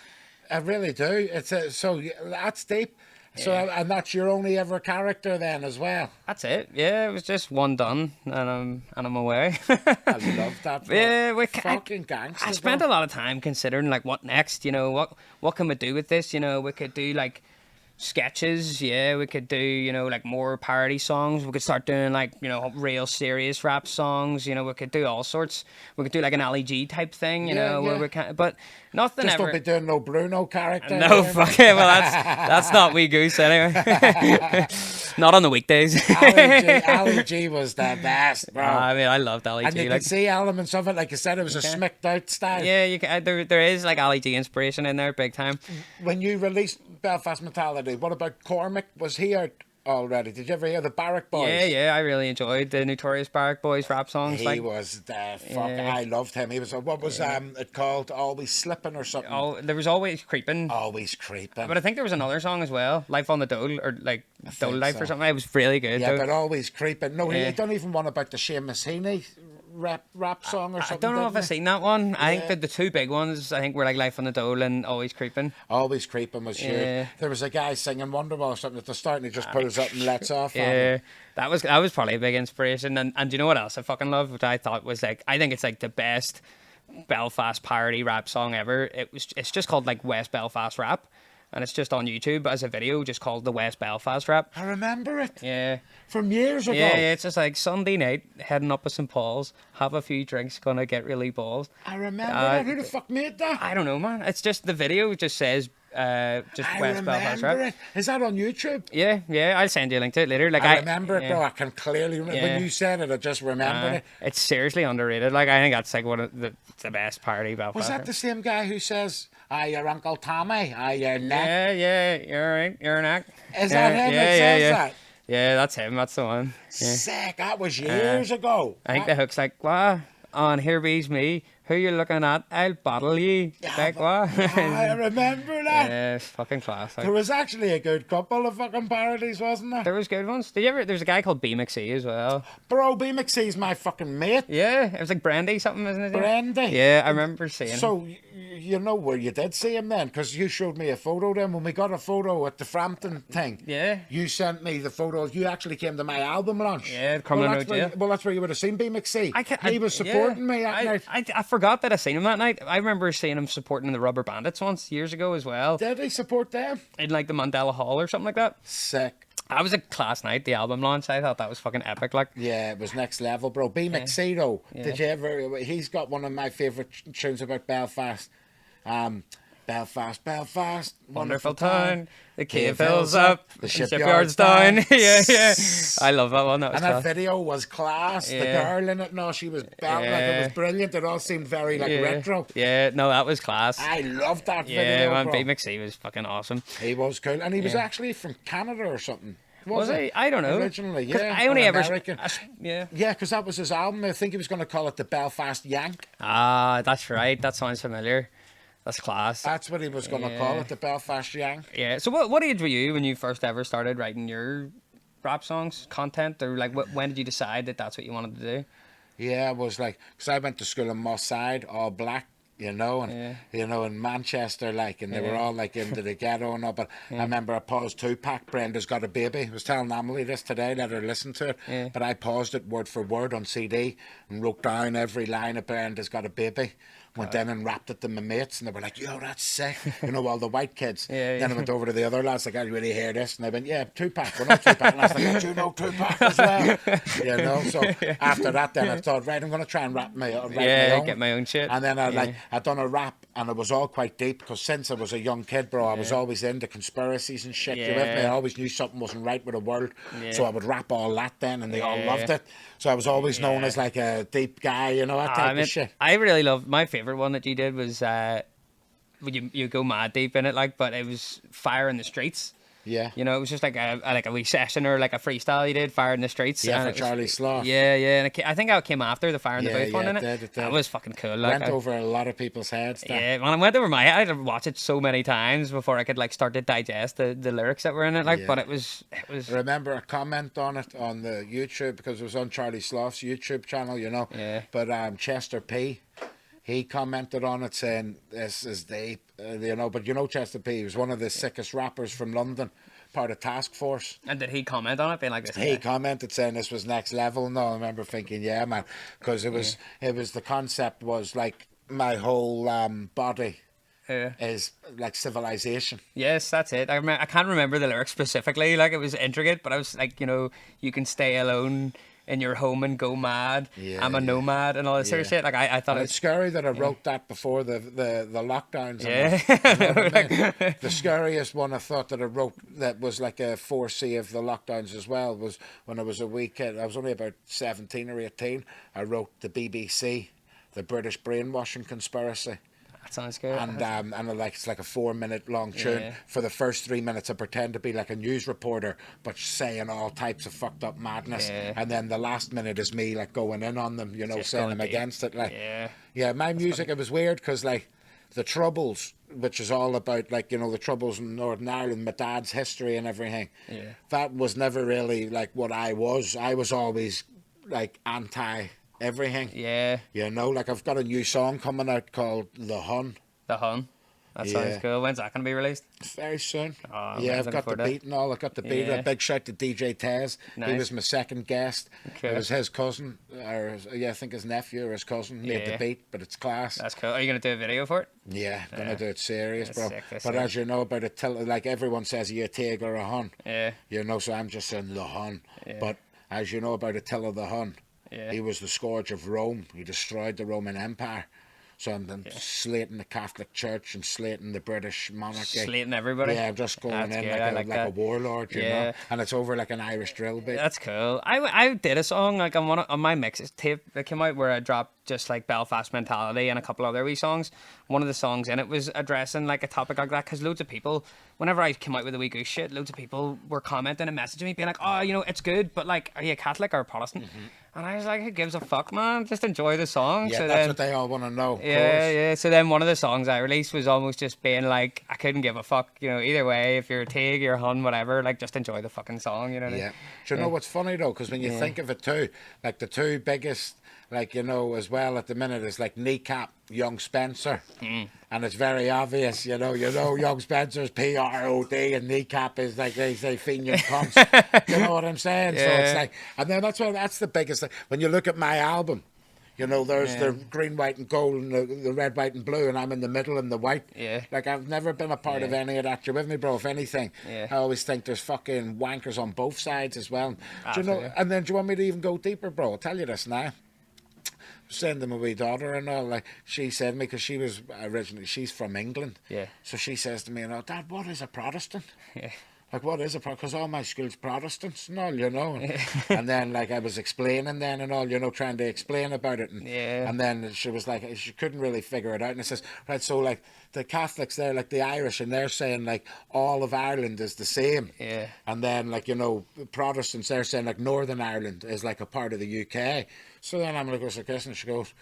I really do. So that's deep. So and that's your only ever character then as well. That's it. Yeah, it was just one done, and I'm away. I love that. Bro. Yeah, fucking gangster. I spent a lot of time considering like what next. You know, what can we do with this? You know, we could do like sketches. Yeah, we could do, you know, like more parody songs. We could start doing like, you know, real serious rap songs. You know, we could do all sorts. We could do like an Ali G type thing, you Yeah, know, where yeah. we can, but nothing Just ever. don't be doing no Bruno character. No fucking well. That's not Wee Goose anyway. Not on the weekdays. Ali G was the best, bro. I mean, I loved Ali And G. you Like, can see elements of it, like you said, it was a smicked out style. yeah, you can. There is like Ali G inspiration in there, big time. When you released Belfast Mentality, what about Cormac? Was he out already? Did you ever hear the Barrack Boys? Yeah, I really enjoyed the Notorious Barrack Boys rap songs. He Like, was the fuck. Yeah. I loved him. He was what was it called? Always Slipping or something? there was always creeping. Always Creeping. But I think there was another song as well, Life on the Dole, or like Dole think Life so. or something. It was really good. Yeah, though. but Always Creeping. No, Yeah. he done even one about the Seamus Heaney rap song or I something. don't know if didn't I've he? seen that one. I Yeah. think that the two big ones, I think, were like Life on the Dole and Always Creeping. Always Creeping was huge. Yeah. There was a guy singing Wonderwall or something at the start, and he just pulls up and lets off. on Yeah, it. that was probably a big inspiration. And do you know what else I fucking love? Which I thought was like, I think it's like the best Belfast parody rap song ever. It's just called like West Belfast Rap, and it's just on YouTube as a video, just called the West Belfast Rap. I remember it Yeah. from years ago. Yeah, it's just like Sunday night, heading up with St. Paul's, have a few drinks, gonna get really balls. I remember that. Who the fuck made that? I don't know, man. It's just the video just says just I West Belfast remember Rap. it. Is that on YouTube? Yeah, I'll send you a link to it later. Like I remember it, yeah. bro. I can clearly remember. Yeah. When you said it, I just remembered it. It's seriously underrated. Like I think that's like one of the best party Belfast. Was that Rap. the same guy who says, your Uncle Tommy, your neck? Yeah, you're right. You're an act. Is that him that says that? Yeah, that's him. That's the one. Yeah. Sick. That was years ago. I think the hook's like, "Wow, on here be's me. Who you looking at? I'll bottle ye." Like what? I remember that. Yeah, it's fucking class. Like, There was actually a good couple of fucking parodies, wasn't there? there was good ones. Did you ever? There's a guy called B McC as well. Bro, B McC's my fucking mate. Yeah, it was like Brandy something, isn't it? Brandy. Yeah, I remember seeing him. So, you know where you did see him then? Because you showed me a photo then when we got a photo at the Frampton thing. Yeah. You sent me the photo. You actually came to my album launch. Yeah, Crumlin' well, Road where, Jail. well, that's where you would have seen B McC. He He was supporting me that night. I forgot that I seen him that night. I remember seeing him supporting the Rubber Bandits once years ago as well, Did he support them? in like the Mandela Hall or something like that. Sick. That was a class night, the album launch. I thought that was fucking epic. Like, Yeah, it was next level, bro. B McC though, did you ever? He's got one of my favourite tunes about Belfast. Belfast, wonderful town. The cave fills up. The shipyard's down. yeah. I love that one. That was And that class. video was class. The Yeah. girl in it, no, she was belting. Like, it Yeah. was brilliant. It all seemed very like Yeah. retro. Yeah, no, that was class. I loved that Yeah, video, man, bro. B McC was fucking awesome. He was cool, and he was Yeah. actually from Canada or something. Was he? I don't know. Originally, 'Cause yeah. I only or ever. American. Yeah. Yeah, because that was his album. I think he was going to call it the Belfast Yank. Ah, that's right. That sounds familiar. That's class. That's what he was going to call Yeah. it, the Belfast Yank. Yeah. So what age were you when you first ever started writing your rap songs, content, or like when did you decide that that's what you wanted to do? Yeah, it was like, because I went to school in Moss Side, all black, and in Manchester, like, and they were Yeah. all like into the ghetto and all. But I remember I paused Tupac, Brenda's Got a Baby. I was telling Emily this today, let her listen to it. Yeah. But I paused it word for word on CD and wrote down every line of Brenda's Got a Baby. Went in and rapped it to my mates, and they were like, "Yo, that's sick!" All the white kids. Yeah, Then I yeah. went over to the other lads, like, "I really hear this," and they went, "Yeah, Tupac, we're not Tupac." And I was like, "Do you know Tupac as well?" So after that, then I thought, right, I'm going to try and write my own. Get my own shit. And then I done a rap, and it was all quite deep because since I was a young kid, bro, I was always into conspiracies and shit. You with me? I Yeah. always knew something wasn't right with the world, Yeah. so I would rap all that then, and they all Yeah. loved it. So I was always known as like a deep guy, that type of shit. I really love my favorite one that you did was when you go mad deep in it, like, but it was Fire in the Streets. Yeah. It was just like a wee session or like a freestyle you did, Fire in the Streets. Yeah, and for it was- Charlie Sloth. Yeah, and I think that came after the Fire in the Yeah, Booth one, yeah, innit? it did. That was fucking cool. Like, Went over a lot of people's heads. That. yeah, when I went over my head, I had to watch it so many times before I could like start to digest the lyrics that were in it. Like, Yeah. but it was I remember a comment on it on the YouTube because it was on Charlie Sloth's YouTube channel, Yeah. But Chester P, he commented on it saying this is deep, But Chester P was one of the sickest rappers from London, part of Task Force. And did he comment on it, being like this? He commented saying this was next level. No, I remember thinking, yeah, man, because it was the concept was like my whole body is like civilization. Yes, that's it. I can't remember the lyrics specifically. Like, it was intricate, but I was like, you can stay alone in your home and go mad. Yeah, I'm a yeah. nomad and all this sort of Yeah. shit. Like, I thought And it it's was. scary that I wrote that before the lockdowns. Yeah. And you know what I mean? The scariest one I thought that I wrote that was like a 4C of the lockdowns as well was when I was a wee kid. I was only about 17 or 18. I wrote the BBC, the British brainwashing conspiracy. That sounds good. And it's like a 4-minute long tune. Yeah. For the first 3 minutes, I pretend to be like a news reporter, but saying all types of fucked up madness. Yeah. And then the last minute is me like going in on them, Just saying going I'm deep. against it. Like, Yeah. my music. It was weird because like the Troubles, which is all about like the Troubles in Northern Ireland, my dad's history and everything. Yeah. That was never really like what I was. I was always like anti everything. Yeah. Like I've got a new song coming out called The Hun. The Hun. That sounds Yeah. cool. When's that going to be released? Very soon. Oh, Yeah, I'm I've looking got the forward to it. beat and all. I got the beat. Yeah. A big shout to DJ Tez. He Nice. was my second guest. Okay. It was his cousin, I think his nephew or his cousin made the Yeah. beat, but it's class. That's cool. Are you going to do a video for it? Yeah, gonna do it serious, That's bro. sick, that's But sick. as you know about it, like everyone says, you a Tig or a Hun. Yeah. So I'm just saying the Hun. Yeah. But as you know about Attila the Hun, Yeah. he was the scourge of Rome. He destroyed the Roman Empire. So I'm slating the Catholic Church and slating the British monarchy. Slating everybody. Yeah, I'm just going That's in good, like, I a, like like a that. warlord, you know. Yeah. And it's over like an Irish drill beat. That's cool. I did a song like on my mixes tape that came out where I dropped just like Belfast Mentality and a couple other wee songs. One of the songs in it was addressing like a topic like that because loads of people, whenever I came out with the Wee Goose shit, loads of people were commenting and messaging me being like, oh, it's good, but like, are you a Catholic or a Protestant? And I was like, who gives a fuck, man? Just enjoy the song. Yeah, So that's then, what they all want to know. Of yeah, course. yeah. So then one of the songs I released was almost just being like, I couldn't give a fuck, either way, if you're a Tig, you're a Hun, whatever, like just enjoy the fucking song, you know what I mean? Yeah. Do you know what's funny though? Because when you think of it too, like the two biggest, like as well at the minute is like Kneecap, Young Spencer, and it's very obvious. Young Spencer's PROD and Kneecap is like they say Fenian cunts. You know what I'm saying? So it's like, and then that's the biggest thing. When you look at my album. There's the green, white, and gold, and the red, white, and blue, and I'm in the middle in the white. Yeah. Like, I've never been a part of any of that. You with me, bro? If anything, Yeah. I always think there's fucking wankers on both sides as well. Do you Absolutely. know? And then, do you want me to even go deeper, bro? I'll tell you this now. Saying to my wee daughter and all, like, she said to me, because she was originally, she's from England. Yeah. So she says to me, Dad, what is a Protestant? Yeah. Like, what is it? Because all my school's Protestants and all. And then, like, I was explaining then and all, trying to explain about it. And then she was like, she couldn't really figure it out. And it says, right, so, like, the Catholics, they're like the Irish, and they're saying, like, all of Ireland is the same. Yeah. And then, like, the Protestants, they're saying, like, Northern Ireland is, like, a part of the UK. So then I'm like, what's the question? She goes,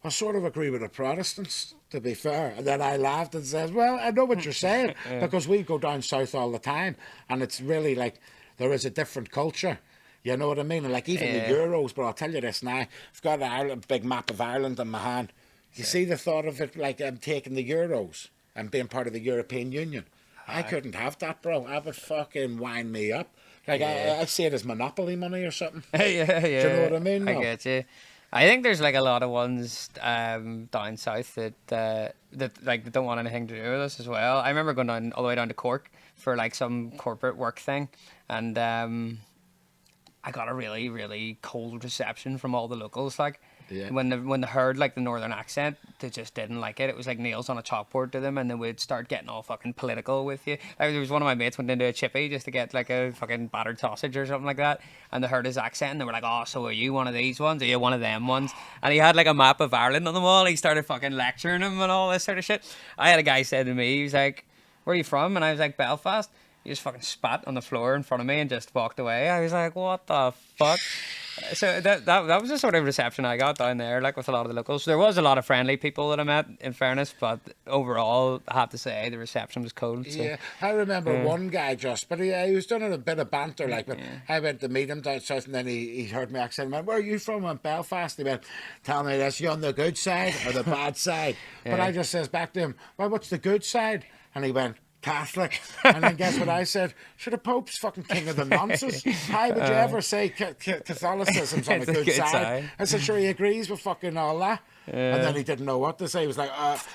I sort of agree with the Protestants, to be fair. And then I laughed and said, well, I know what you're saying, because we go down south all the time, and it's really like there is a different culture. You know what I mean? And like even the Euros, but I'll tell you this now, I've got a big map of Ireland in my hand. You see the thought of it, like I'm taking the Euros and being part of the European Union. I couldn't have that, bro. I would fucking wind me up. Like I see it as monopoly money or something. Yeah. Do you know what I mean? I No? get you. I think there's like a lot of ones down south that like don't want anything to do with us as well. I remember going down all the way down to Cork for like some corporate work thing, and I got a really, really cold reception from all the locals. Like when they heard like the northern accent, they just didn't like it. It was like nails on a chalkboard to them, and they would start getting all fucking political with you. Like, there was one of my mates went into a chippy just to get like a fucking battered sausage or something like that, and they heard his accent and they were like, "Oh, so are you one of these ones? Are you one of them ones?" And he had like a map of Ireland on the wall. He started fucking lecturing him and all this sort of shit. I had a guy say to me, he was like, "Where are you from?" And I was like, "Belfast." He just fucking spat on the floor in front of me and just walked away. I was like, what the fuck? So that was the sort of reception I got down there, like with a lot of the locals. There was a lot of friendly people that I met, in fairness, but overall, I have to say, the reception was cold. So. Yeah, I remember one guy but he was doing a bit of banter, like, but I went to meet him down south, and then he heard me accent, and went, where are you from? In Belfast. He went, tell me this, you on the good side or the bad side? But I just says back to him, well, what's the good side? And he went, Catholic. And then guess what I said? Sure, the Pope's fucking king of the nonsense. How would you ever say Catholicism's on a It's a good good side? side. I said, sure, he agrees with fucking all that. And then he didn't know what to say. He was like,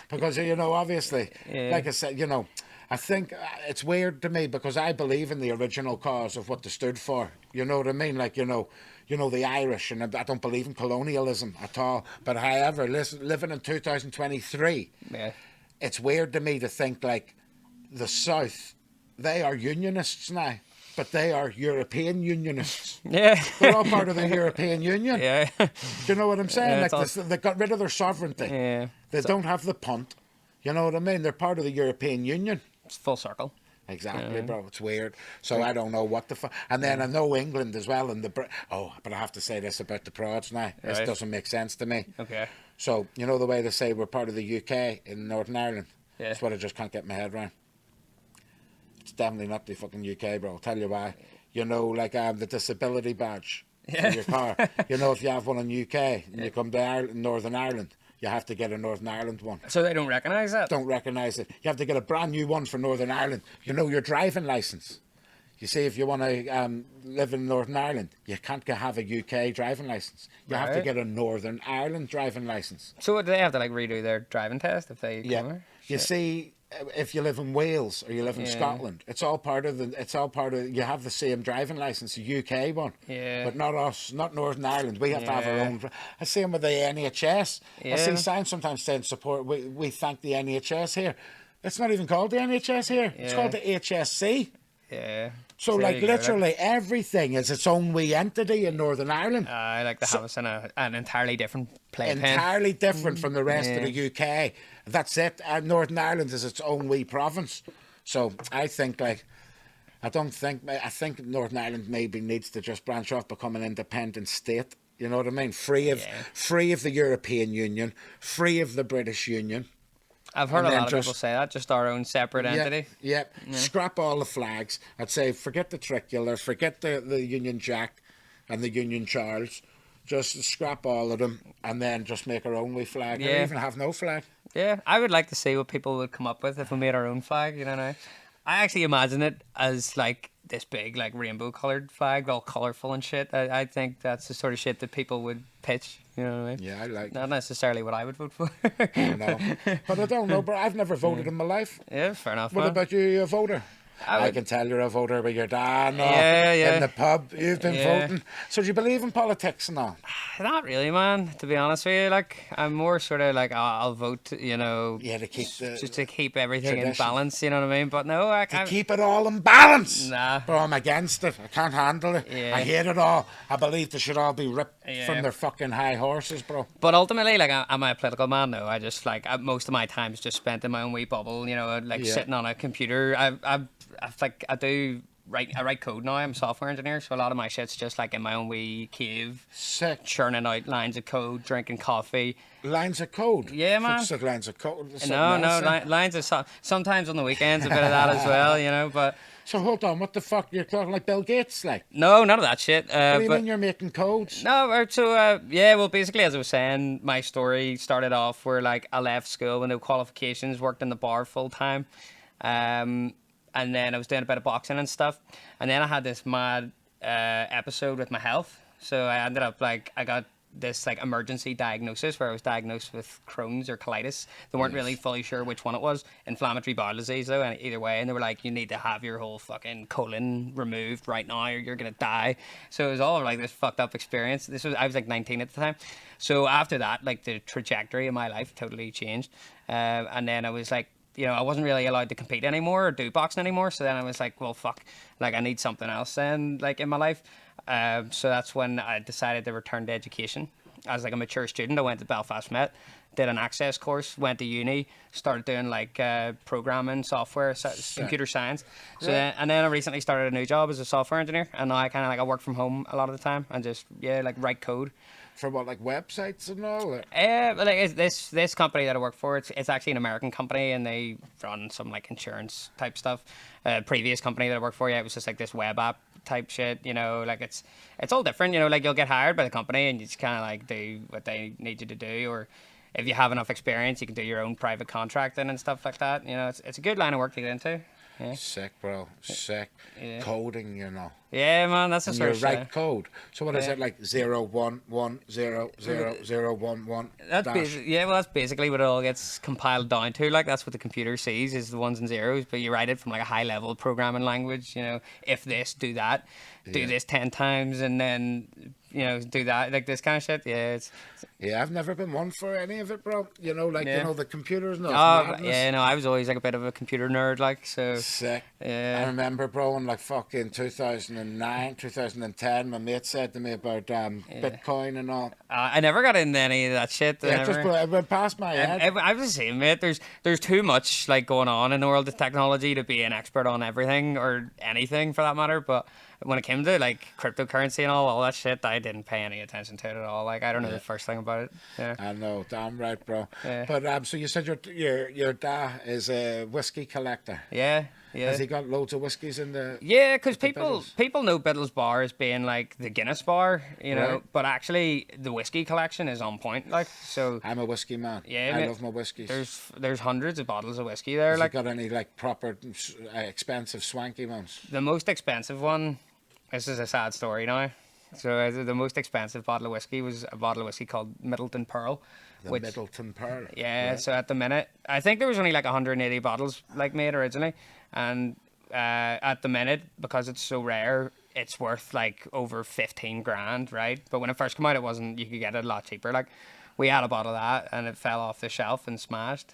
because, you know, obviously, like I said, you know, I think it's weird to me because I believe in the original cause of what they stood for. You know what I mean? Like, you know, the Irish, and I don't believe in colonialism at all. But however, living in 2023, Yeah. it's weird to me to think like the South, they are unionists now, but they are European unionists. Yeah. They're all part of the European Union. Yeah. Do you know what I'm saying? Yeah, Like they got rid of their sovereignty. Yeah. They don't have the punt. You know what I mean? They're part of the European Union. It's full circle. Exactly, bro. It's weird. So I don't know what the fuck. And then I know England as well. And but I have to say this about the prods now. This Right. doesn't make sense to me. Okay. So, you know the way they say we're part of the UK in Northern Ireland? Yeah. That's what I just can't get my head around. It's definitely not the fucking UK, bro. I'll tell you why. You know, like the disability badge for your car. You know, if you have one in UK and you come to Ireland, Northern Ireland, you have to get a Northern Ireland one. So they don't recognise that? Don't recognise it. You have to get a brand new one for Northern Ireland. You know, your driving licence. You see, if you want to live in Northern Ireland, you can't have a UK driving licence. You have to Right. get a Northern Ireland driving licence. So do they have to like redo their driving test if they come Yeah. here? You see, if you live in Wales or you live in Scotland, it's all part of you have the same driving licence, the UK one. Yeah. But not us, not Northern Ireland. We have to have our Yeah. own. I see them with the NHS. I Yeah. see signs sometimes saying support. We thank the NHS here. It's not even called the NHS here. It's Yeah. called the HSC. Yeah. So, there like, you go, literally everything is its own wee entity in Northern Ireland. I like to have us in an entirely different playpen. Entirely different from the rest of Yeah. the UK. That's it. Northern Ireland is its own wee province. So I think I think Northern Ireland maybe needs to just branch off, become an independent state. You know what I mean? Free of the European Union, free of the British Union. I've heard And a then lot of people say that, just our own separate entity. Yeah. Scrap all the flags. I'd say forget the tricolor, forget the Union Jack and the Union Charles. Just scrap all of them and then just make our own wee flag. Yeah. Or even have no flag. Yeah, I would like to see what people would come up with if we made our own flag, you know. I actually imagine it as like this big, like rainbow coloured flag, all colourful and shit. I think that's the sort of shit that people would pitch, you know what I mean? Yeah, I like Not necessarily what I would vote for. I know. But I don't know, bro. I've never voted in my life. Yeah, fair enough, What man. about you? You a voter? I would- can tell you're a voter with your dad and all. Yeah. In the pub, you've been Yeah. voting. So do you believe in politics and all? Not really, man, to be honest with you. Like, I'm more sort of like, I'll vote, you know, Yeah, to keep the just to keep everything in tradition. balance, you know what I mean? But no, I to can't. keep it all in balance. Nah. Bro, I'm against it. I can't handle it. Yeah. I hate it all. I believe they should all be ripped Yeah. from their fucking high horses, bro. But ultimately, like, am I a political man? No, I just like most of my time is just spent in my own wee bubble. You know, like Yeah. sitting on a computer. I write code now. I'm a software engineer, so a lot of my shit's just like in my own wee cave, Sick. churning out lines of code, drinking coffee. Lines of code. Yeah, man. Fuck's sake, lines of code. There's No, something else there. lines of sometimes on the weekends a bit of that as well. You know, but So hold on, what the fuck? You're talking like Bill Gates, like? no, none of that shit. What do you But mean you're making codes? no, well, basically, as I was saying, my story started off where, like, I left school with no qualifications, worked in the bar full time, and then I was doing a bit of boxing and stuff, and then I had this mad episode with my health, so I ended up, like, I got this, like, emergency diagnosis where I was diagnosed with Crohn's or colitis. They weren't really fully sure which one it was. Inflammatory bowel disease, though, and either way, and they were like, you need to have your whole fucking colon removed right now or you're gonna die. So it was all like this fucked up experience. I was like 19 at the time. So after that, like, the trajectory of my life totally changed. And then I was like, you know, I wasn't really allowed to compete anymore or do boxing anymore. So then I was like, well, fuck, like, I need something else then, like, in my life. So that's when I decided to return to education. As like a mature student, I went to Belfast Met, did an access course, went to uni, started doing like programming, software, computer science. So and then I recently started a new job as a software engineer, and now I work from home a lot of the time and just like write code. For what, like websites and all? Or? But like this company that I work for, it's actually an American company, and they run some like insurance type stuff. Previous company that I worked for, it was just like this web app type shit. You know, like it's all different. You know, like you'll get hired by the company and you just kind of like do what they need you to do, or if you have enough experience, you can do your own private contracting and stuff like that. You know, it's a good line of work to get into. Yeah. Sick, bro. Sick. Yeah. Coding, you know. Yeah, man, that's the And sort you of write shit. code. So what is Yeah. it like 0 1 1 0 0 0 1 1 That's dash? yeah, well, that's basically what it all gets compiled down to. Like that's what the computer sees is the ones and zeros, but you write it from like a high level programming language. You know, if this, do that, do Yeah. this 10 times, and then do that, like this kind of shit. Yeah, Yeah, I've never been one for any of it, bro. You know, like yeah. the computers, no, it's Oh, yeah, madness. no, I was always like a bit of a computer nerd, like so. Sick. I Yeah, remember, bro, in like fucking 2009, 2010, my mate said to me about Bitcoin and all. I never got into any of that shit. I Yeah, never. it went past my head. I was the same, mate. There's too much like going on in the world of technology to be an expert on everything or anything for that matter. But when it came to like cryptocurrency and all that shit, I didn't pay any attention to it at all. Like I don't know the first thing about it. Yeah. I know, damn right, bro. Yeah. But so you said your dad is a whiskey collector. Yeah. Yeah. Has he got loads of whiskies in the? Yeah, because the people know Biddle's Bar as being like the Guinness bar, Right. but actually the whiskey collection is on point. Like so, I'm a whiskey man. yeah, I mate, love my whiskeys. there's hundreds of bottles of whiskey there. Has Like he got any like proper expensive swanky ones? the most expensive one. This is a sad story now. So the most expensive bottle of whiskey was a bottle of whiskey called Middleton Pearl. The which, Middleton Pearl. Yeah, Right. so at the minute, I think there was only like 180 bottles like made originally, and at the minute because it's so rare, it's worth like over 15 grand, right? But when it first came out, it wasn't. You could get it a lot cheaper. Like we had a bottle of that, and it fell off the shelf and smashed.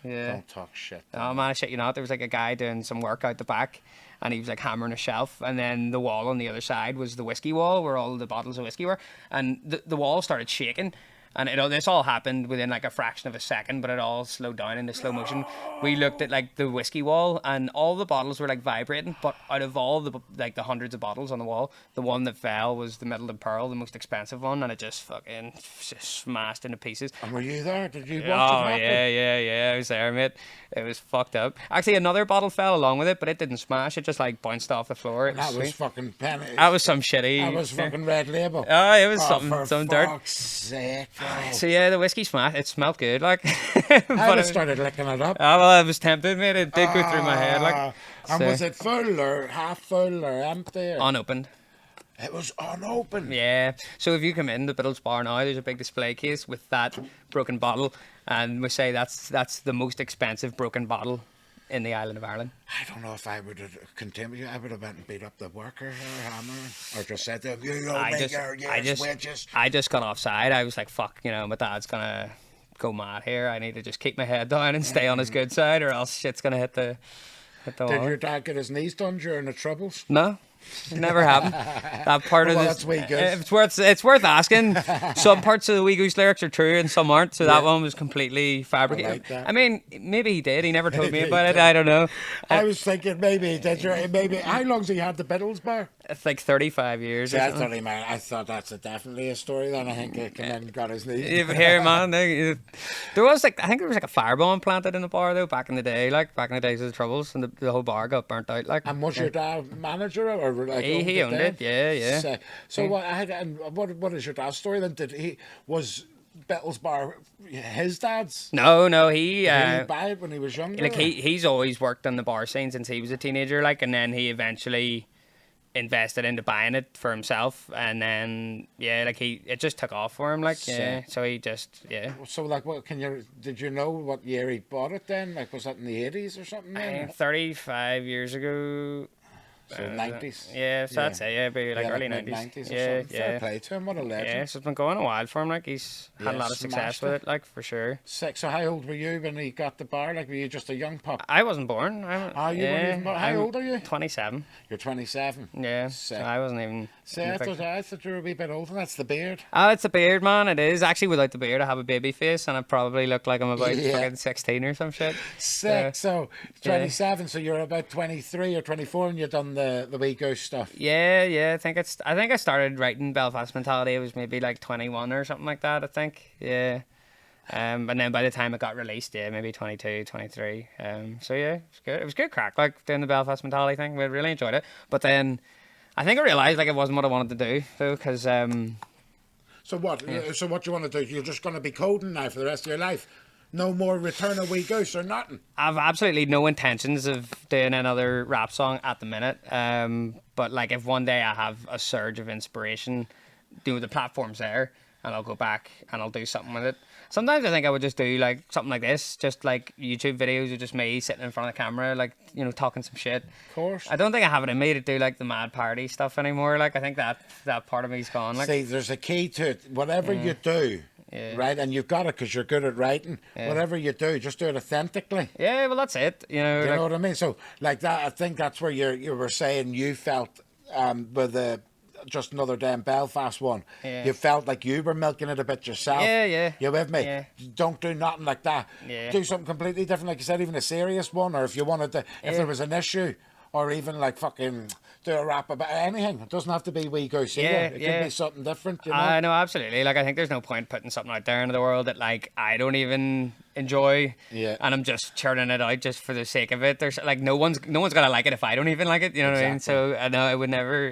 Yeah. Don't talk shit. Oh man, I shit you not. There was like a guy doing some work out the back, and he was like hammering a shelf, and then the wall on the other side was the whiskey wall where all the bottles of whiskey were, and the wall started shaking. And this all happened within like a fraction of a second, but it all slowed down into slow motion. We looked at like the whiskey wall, and all the bottles were like vibrating. But out of all the the hundreds of bottles on the wall, the one that fell was the Middleton Pearl, the most expensive one, and it just fucking just smashed into pieces. And were you there? Did you watch it Oh happen? yeah, I was there, mate. It was fucked up. Actually, another bottle fell along with it, but it didn't smash. It just like bounced off the floor. It That was sweet. fucking penny. That was some shitty. That was fucking red label. Oh, it was For some dirt. fuck's sake, bro. So yeah, the whiskey smashed. It smelled good, like. I but just started licking it up. Oh well, I was tempted, mate. It did go through my head, like. And So- was it full or half full or empty? Or? Unopened. It was unopened. Yeah. So if you come in the Biddle's Bar now, there's a big display case with that broken bottle, and we say that's the most expensive broken bottle in the island of Ireland. I don't know if I would have continued. I would have went and beat up the worker or hammer, or just said to him, "You owe me your wages." I just got offside. I was like, "Fuck, my dad's gonna go mad here. I need to just keep my head down and stay on his good side, or else shit's gonna hit the Did wall." your dad get his knees done during the troubles? No, it never happened. That part Well, of that's Wee Goose. it's worth asking. Some parts of the Wee Goose lyrics are true and some aren't. So that one was completely fabricated. I like that. I mean, maybe he did. He never told me Maybe he about it. did. I don't know. I was thinking maybe maybe how long's he had the Biddles bar? It's like 35 years. Or Yeah, something. 30 man. I thought that's definitely a story. Then I think he came in and got his knees. Yeah, but here, man, there was like I think there was like a firebomb planted in the bar though back in the day, like back in the days of the troubles, and the whole bar got burnt out. Like, And was your dad manager or like he owned it, yeah. Sick. So what is your dad's story then? Was Bettles Bar his dad's? No, he Did he buy it when he was younger? like he's always worked on the bar scene since he was a teenager, like, and then he eventually invested into buying it for himself, and then like it just took off for him, like, yeah. Sick. So he just So like, did you know what year he bought it then? Like, was that in the 80s or something? Then? 35 years ago. So 90s. Yeah, so that's it. Yeah, maybe like early 90s. 90s or Yeah, something. Fair yeah. play to him. What a legend. Yeah, so it's been going a while for him. Like he's had a Yeah, lot of success smashed with it. it, like for sure. Sick. So how old were you when he got the bar? Like, were you just a young pup? I wasn't born. You weren't even born. How I'm old are you? 27. You're 27. Yeah, Sick. so I wasn't even. See, in the I picture. thought you were a wee bit older. That's the beard. Oh, it's a beard, man. It is actually without the beard. I have a baby face, and I probably look like I'm about Yeah. fucking 16 or some shit. Sick. So 27. So you're about 23 or 24, and you've done the Wee Goose stuff. Yeah. I think I started writing Belfast Mentality. It was maybe like 21 or something like that. I think. Yeah. And then by the time it got released, maybe 22, 23. So yeah, it was good. It was good crack, like doing the Belfast Mentality thing. We really enjoyed it. But then, I think I realised like it wasn't what I wanted to do, though, because So what? So what you want to do? You're just going to be coding now for the rest of your life? No more Return of Wee Goose or nothing. I've absolutely no intentions of doing another rap song at the minute. But like if one day I have a surge of inspiration, the platform's there, and I'll go back and I'll do something with it. Sometimes I think I would just do like something like this, just like YouTube videos of just me sitting in front of the camera, like, you know, talking some shit. Of course. I don't think I have it in me to do like the mad party stuff anymore. Like I think that part of me's gone. Like, see, there's a key to it. Whatever you do, right, and you've got it because you're good at writing. Whatever you do, just do it authentically. yeah, well that's it. You know, You like, know what I mean? So, like that, I think that's where you were saying you felt with the just another damn Belfast one. Yeah. You felt like you were milking it a bit yourself. Yeah. You with me? Yeah. Don't do nothing like that. Yeah. Do something completely different, like you said, even a serious one, or if you wanted to, if there was an issue, or even like fucking do a rap about anything. It doesn't have to be Wee Goose either. It could be something different, you know? I know, absolutely. Like, I think there's no point putting something out there into the world that, like, I don't even enjoy. Yeah. And I'm just churning it out just for the sake of it. There's, like, no one's gonna like it if I don't even like it, you know what I mean? So, I know it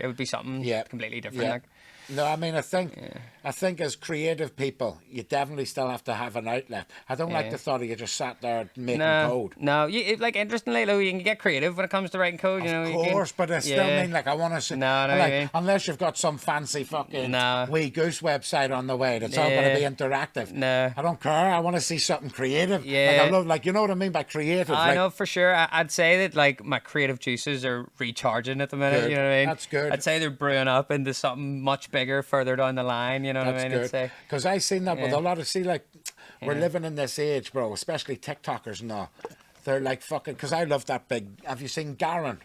would be something completely different. Yeah. Like. No, I mean, I think as creative people, you definitely still have to have an outlet. I don't like the thought of you just sat there making code. No, like, interestingly, though, you can get creative when it comes to writing code, you know. Of course, but I still mean, like, I want to see, like, unless you've got some fancy fucking Wee Goose website on the way that's all going to be interactive. No. I don't care. I want to see something creative. Yeah. Like, I love, like, you know what I mean by creative? I like, know, for sure. I'd say that, like, my creative juices are recharging at the minute, Good. you know what I mean? That's good. I'd say they're brewing up into something much bigger further down the line, you know what I mean? That's good. Because I seen that with a lot of, we're living in this age, bro, especially TikTokers and all. They're like fucking, because I love that big, have you seen Garen?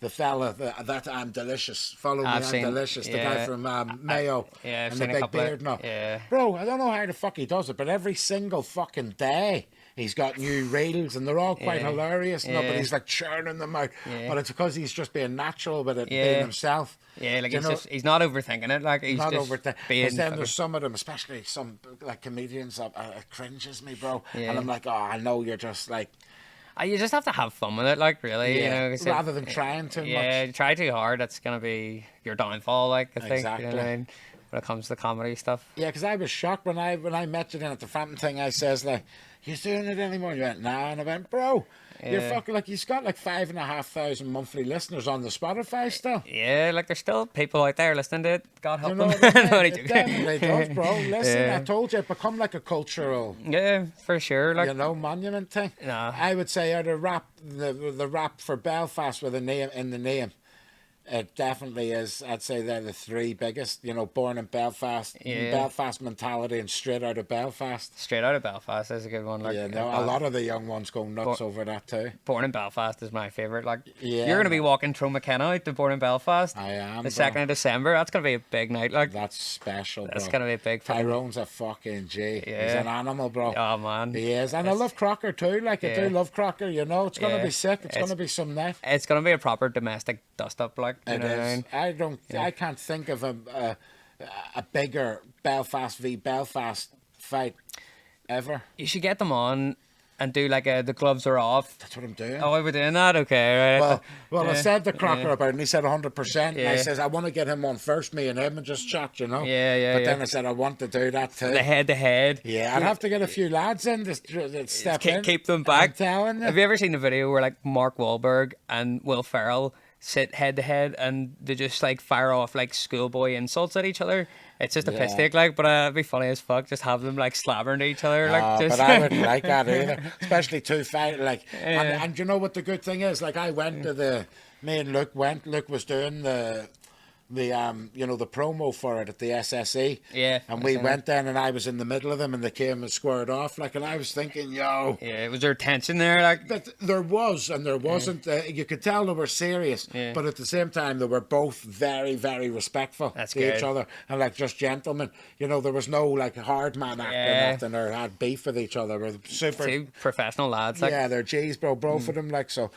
The fella that I'm Delicious. Follow me, I'm Delicious. The guy from Mayo. I've and seen the a big beard now. Yeah. Bro, I don't know how the fuck he does it, but every single fucking day he's got new reels and they're all quite hilarious. No, but he's like churning them out. But it's because he's just being natural with it, being himself. Yeah, like he's not overthinking it. Like he's not just overthinking. being. Because then there's some of them, especially some like comedians, it cringes me, bro. Yeah. And I'm like, oh, I know you're just like. You just have to have fun with it, like, really. You know, rather than trying too much. Yeah, you try too hard, that's gonna be your downfall. Like, I think. Exactly. You know what I mean? When it comes to comedy stuff. Yeah, because I was shocked when I met you then at the Frampton thing. I says like, "You doing it anymore?" You went, "Nah," and I went, "Bro, you're fucking like he's got like 5,500 monthly listeners on the Spotify still." Yeah, like there's still people out there listening to it. God help them. It definitely does, bro. Listen, I told you, it become like a cultural. Yeah, for sure. Like, you know, monument thing. Nah. I would say the rap for Belfast with a name in the name. It definitely is. I'd say they're the three biggest. You know, born in Belfast, Belfast mentality, and straight out of Belfast. Straight out of Belfast is a good one. Like, yeah, no, a lot of the young ones go nuts over that too. Born in Belfast is my favourite. Like, you're gonna be walking through McKenna out to Born in Belfast. I am. The 2nd of December. That's gonna be a big night. Like, that's special. That's bro. gonna be a big. Tyrone's a fucking G. He's an animal, bro. Oh man, he is, and I love Crocker too. Like I do love Crocker. You know, it's gonna be sick. It's gonna be some night. It's gonna be a proper domestic dust up. Like, you know what I mean? I can't think of a bigger Belfast v Belfast fight ever. You should get them on and do like the gloves are off. That's what I'm doing. Oh, we're doing that? Okay, right. Well, I said to Crocker about it, and he said 100%. And I says, I want to get him on first, me and him, and just chat, you know? But then I said, I want to do that too. The head-to-head. Yeah, I'd have to get a few lads in to step in. Keep them back. I'm telling you. Have you ever seen the video where like Mark Wahlberg and Will Ferrell sit head to head and they just like fire off like schoolboy insults at each other? It's just a piss take, like, but it'd be funny as fuck. Just have them like slabbering to each other, like. Just... But I wouldn't like that either, especially two fight like. And you know what the good thing is? Like I went to me and Luke went. Luke was doing the you know, the promo for it at the SSE. Yeah. And we went then, and I was in the middle of them, and they came and squared off. Like, and I was thinking, yo. Yeah, was there tension there? Like, there was, and there wasn't. You could tell they were serious, but at the same time, they were both very, very respectful to each other, and like just gentlemen. You know, there was no like hard man act or nothing, or had beef with each other. We're super two professional lads. Like, yeah, they're G's, bro. Both of them, like so.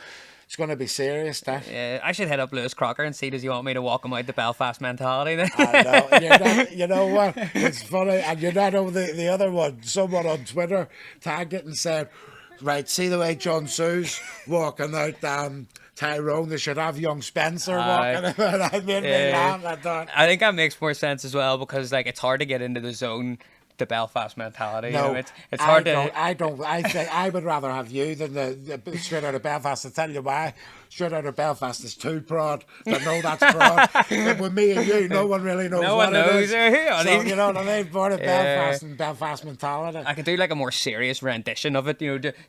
It's going to be serious, that. Yeah, I should hit up Lewis Crocker and see, does he want me to walk him out the Belfast mentality then? I know. You know what? It's funny. And you know the other one, someone on Twitter tagged it and said, right, see the way Jun Tzu's walking out Tyrone, they should have young Spencer walking out. I made me laugh. I thought. I think that makes more sense as well because like it's hard to get into the zone the Belfast mentality. No, it's hard to. I don't. I think I would rather have you than the straight out of Belfast. I'll tell you why. Straight out of Belfast is too broad. But no, that's broad. But with me and you, no one really knows what it is. So, you know what I mean? Born in Belfast and Belfast mentality. I could do like a more serious rendition of it,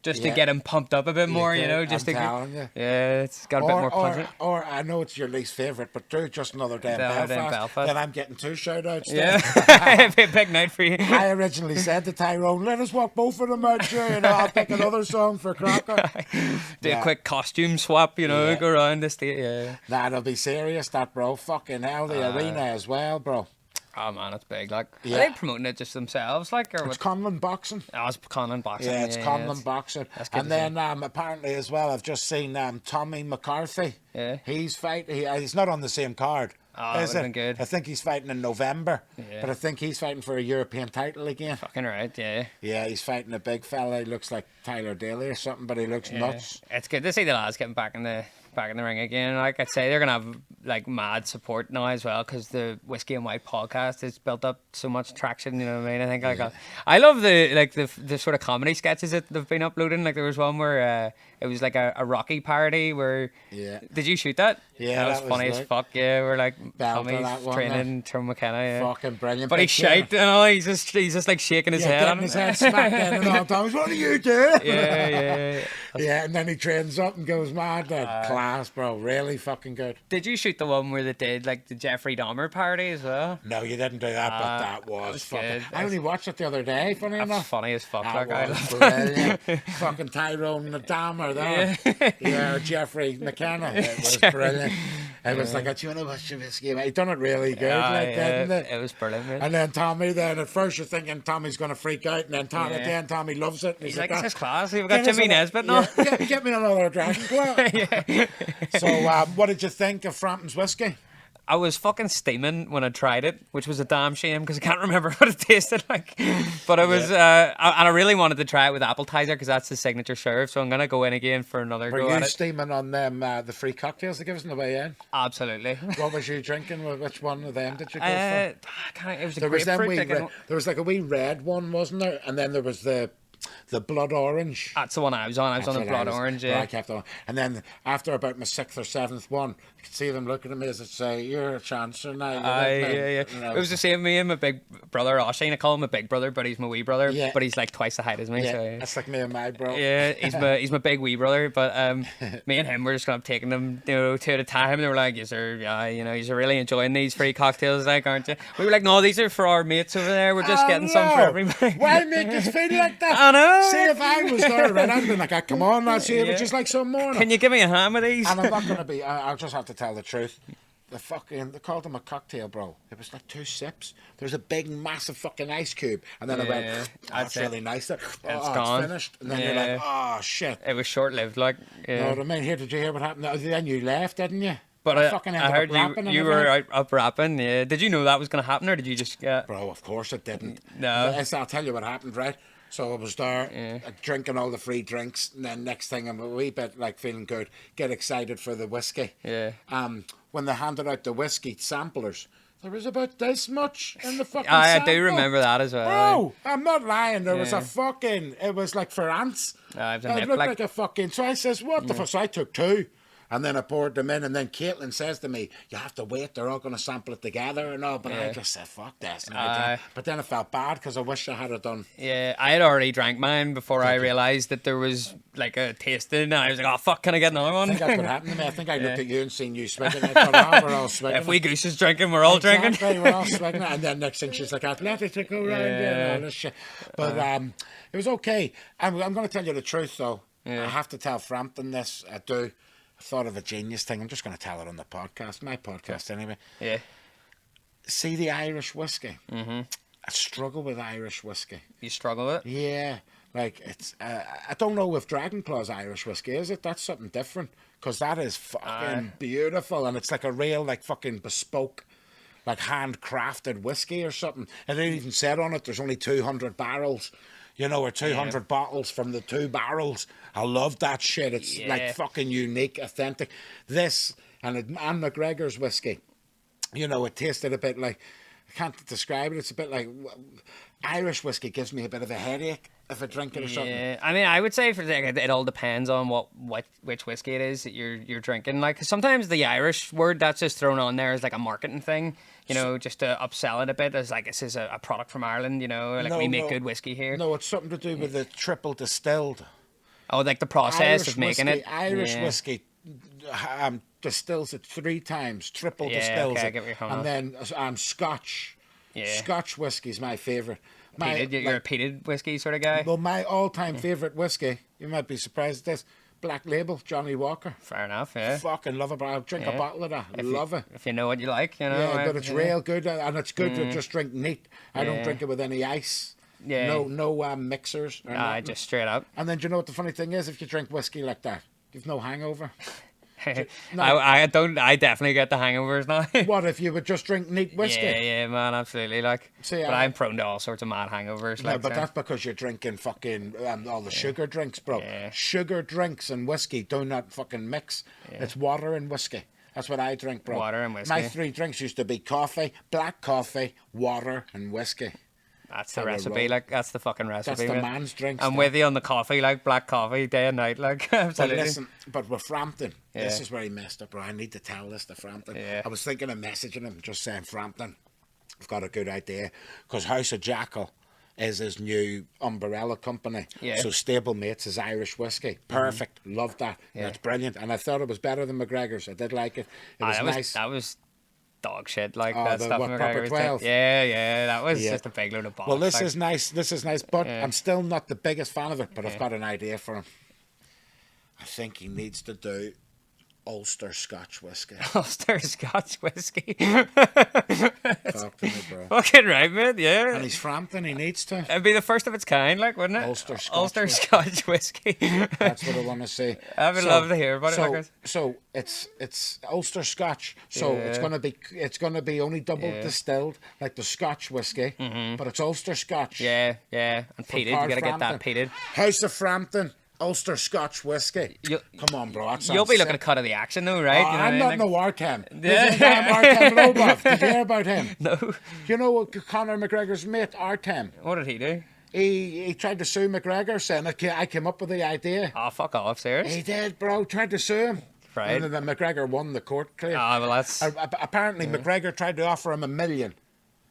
just to get him pumped up a bit more, just I'm to. telling you. Yeah, it's got a bit more punch. Or I know it's your least favourite, but do just another day in Belfast. Then I'm getting 2 shout-outs. Yeah, big night for you. I originally said to Tyrone, let us walk both of them out, sure. I'll pick another song for Crocker. Do a quick costume swap, go around the state, That'll be serious, that, bro. Fucking hell, the arena as well, bro. Oh man, it's big. Like, are they promoting it just themselves? Like, or it's Conlon Boxing. Oh, it's Conlon Boxing. Yeah, it's Conlon Boxing. And then apparently as well, I've just seen Tommy McCarthy. Yeah. He's fighting. He's not on the same card. Oh, is it? Good. I think he's fighting in November. Yeah. But I think he's fighting for a European title again. Fucking right, yeah. Yeah, he's fighting a big fella. He looks like Tyler Daly or something, but he looks nuts. It's good to see the lads getting back in the ring again. Like I'd say, they're gonna have like mad support now as well, because the Whiskey and White podcast has built up so much traction. You know what I mean? I think I love the sort of comedy sketches that they've been uploading. Like there was one where it was like a Rocky parody where. Yeah. Did you shoot that? Yeah, that was funny as fuck. Yeah, we're like Tommy's training Tom McKenna. Yeah. Fucking brilliant. But he's shite and all. He's just like shaking his head. Getting his head smacked in and all. Thomas, what are you doing? Yeah. Yeah, and then he trains up and goes mad. Class, bro. Really fucking good. Did you shoot the one where they did like the Jeffrey Dahmer parody as well? No, you didn't do that, but that was fucking. good. I only watched it the other day. Funny enough. Funny as fuck. That That was guy. brilliant. Fucking Tyrone the Dahmer there. Yeah, Jeffrey McKenna. It was brilliant. It was like, do you want to watch this game? He done it really good, didn't it? It was brilliant, man. And then Tommy, at first you're thinking Tommy's going to freak out, and then Tommy loves it. He's like, this is class. We've got Jimmy Nesbitt now. Get me another Dragon Claw. So, what did you think of Frampton's whiskey? I was fucking steaming when I tried it, which was a damn shame because I can't remember what it tasted like. But it was, and I really wanted to try it with appetizer because that's the signature serve. So I'm gonna go in again for another go at it. Were you steaming on them the free cocktails they give us on the way in? Absolutely. What was you drinking? Which one of them did you go for? It was a there was grapefruit. There was like a wee red one, wasn't there? And then there was the blood orange. That's the one I was on. I was on the blood orange, yeah. I kept on. And then after about my 6th or 7th one, you could see them looking at me as if say, you're a chancer now. Yeah. You know. It was the same me and my big brother, Oisin. I call him a big brother, but he's my wee brother. Yeah. But he's like twice the height as me. Yeah, so, that's like me and my bro. Yeah, he's my big wee brother. But me and him were just kind of taking them, 2 at a time. They were like, you're really enjoying these free cocktails, like, aren't you? We were like, no, these are for our mates over there. We're just getting some for everybody. Why make us feel like that? I know. See, if I was there, right, I'd be like, come on, let's see it just like some more. Can you give me a hand with these? And I'm not going to be, I'll just have to tell the truth. They called them a cocktail, bro. It was like 2 sips. There's a big, massive fucking ice cube. And then I went, that's really nice. It's gone. Finished. And then you're like, oh, shit. It was short-lived, like. Yeah. You know what I mean? Did you hear what happened? Then you left, didn't you? But I heard you were up rapping, yeah. Did you know that was going to happen, or did you just get... Bro, of course it didn't. No. I'll tell you what happened, right? So I was there, drinking all the free drinks, and then next thing I'm a wee bit like feeling good, get excited for the whiskey. Yeah. When they handed out the whiskey samplers, there was about this much in the fucking I sample. do remember that as well. Bro, I'm not lying. There was it was like for ants. It looked like a fucking, so I says, what the fuck? So I took 2. And then I poured them in, and then Caitlin says to me, you have to wait, they're all going to sample it together and all. But I just said, fuck this. And but then I felt bad because I wish I had it done. Yeah, I had already drank mine before I realised that there was like a tasting, and I was like, oh, fuck, can I get another one? I think that's what happened to me. I think I looked at you and seen you swigging. I thought, we're all swigging. If Wee Goose is drinking, we're all drinking. We're all swigging. And then next thing she's like, athletic to go around and all this shit. But it was okay. I'm going to tell you the truth, though. I have to tell Frampton this. I do. I thought of a genius thing. I'm just going to tell it on the podcast. My podcast, anyway. Yeah. See the Irish whiskey? Mm-hmm. I struggle with Irish whiskey. You struggle with it? Yeah. Like, it's... I don't know if Dragon Claw's Irish whiskey, is it? That's something different. Because that is fucking beautiful. And it's like a real, like, fucking bespoke, like, handcrafted whiskey or something. And they even said on it, there's only 200 barrels. Or 200 bottles from the 2 barrels. I love that shit. It's like fucking unique, authentic. This and Anne McGregor's whiskey, it tasted a bit like I can't describe it. It's a bit like Irish whiskey gives me a bit of a headache if I drink it or something. Yeah, I mean, I would say it all depends on which whiskey it is that you're drinking. Like sometimes the Irish word that's just thrown on there as like a marketing thing, just to upsell it a bit as like this is a product from Ireland. Like we make good whiskey here. No, it's something to do with the triple distilled. Oh, like the process of making whiskey, it. Irish whiskey distills it 3 times, triple distills okay, I it, get what you're coming and off. then Scotch. Yeah. Scotch whiskey's my favourite. You're a peated whiskey sort of guy. Well, my all-time favourite whiskey, you might be surprised at this, Black Label, Johnny Walker. Fair enough, yeah. Fucking love it, but I'll drink a bottle of that. Love it. If you know what you like, Yeah, but it's real good, and it's good to just drink neat. I don't drink it with any ice. Yeah. No mixers. Or nothing. Just straight up. And then do you know what the funny thing is? If you drink whiskey like that, you've no hangover. No. I definitely get the hangovers now. What if you would just drink neat whiskey? Yeah, man, absolutely. Like, See, but I'm prone to all sorts of mad hangovers. No, Like, but that's because you're drinking fucking all the sugar drinks, bro. Yeah. Sugar drinks and whiskey do not fucking mix. It's water and whiskey. That's what I drink, bro. Water and whiskey. My 3 drinks used to be coffee, black coffee, water, and whiskey. That's the How we recipe, roll. like that's the fucking recipe. That's the man. man's drinks. I'm that. with you on the coffee, like black coffee, day and night, like But absolutely. listen, but with Frampton, this Yeah. is where he messed up, bro. I need to tell this to Frampton. Yeah. I was thinking of messaging him, just saying, Frampton, I've got a good idea. Because House of Jackal is his new umbrella company. Yeah. So Stablemates is Irish whiskey. Perfect. Love that. Yeah. That's brilliant. And I thought it was better than McGregor's. I did like it. It was nice. That was dog shit, like Oh, that the stuff. what, McGregor proper was 12? Yeah, that was Yeah. just a big load of bollocks. Well, this like. is nice. This is nice. But I'm still not the biggest fan of it. But I've got an idea for him. I think he needs to do Ulster Scotch whiskey. Ulster Scotch whiskey. Talk to me, bro. Fucking right, man. Yeah. And he's Frampton. He needs to. It'd be the first of its kind, like, wouldn't it? Ulster Scotch Ulster whiskey. Scotch whiskey. That's what I want to see. I would love to hear about it, So, like so it's Ulster Scotch. So it's gonna be only double distilled like the Scotch whiskey, but it's Ulster Scotch. yeah, and peated. You Park gotta get that Frampton. peated. House of Frampton, Ulster Scotch whiskey. Come on, bro. That You'll be sounds looking sick. at cut of the action, though, right? Oh, You know I'm what I not mean? no Artem. Yeah. Damn Artem Lobov. Did you hear about him? No. You know Conor McGregor's mate, Artem? What did he do? He tried to sue McGregor, saying I came up with the idea. Oh, fuck off, serious? He did, bro. Tried to sue him. Right. And then McGregor won the court case. Ah, well, that's Apparently, McGregor tried to offer him $1 million.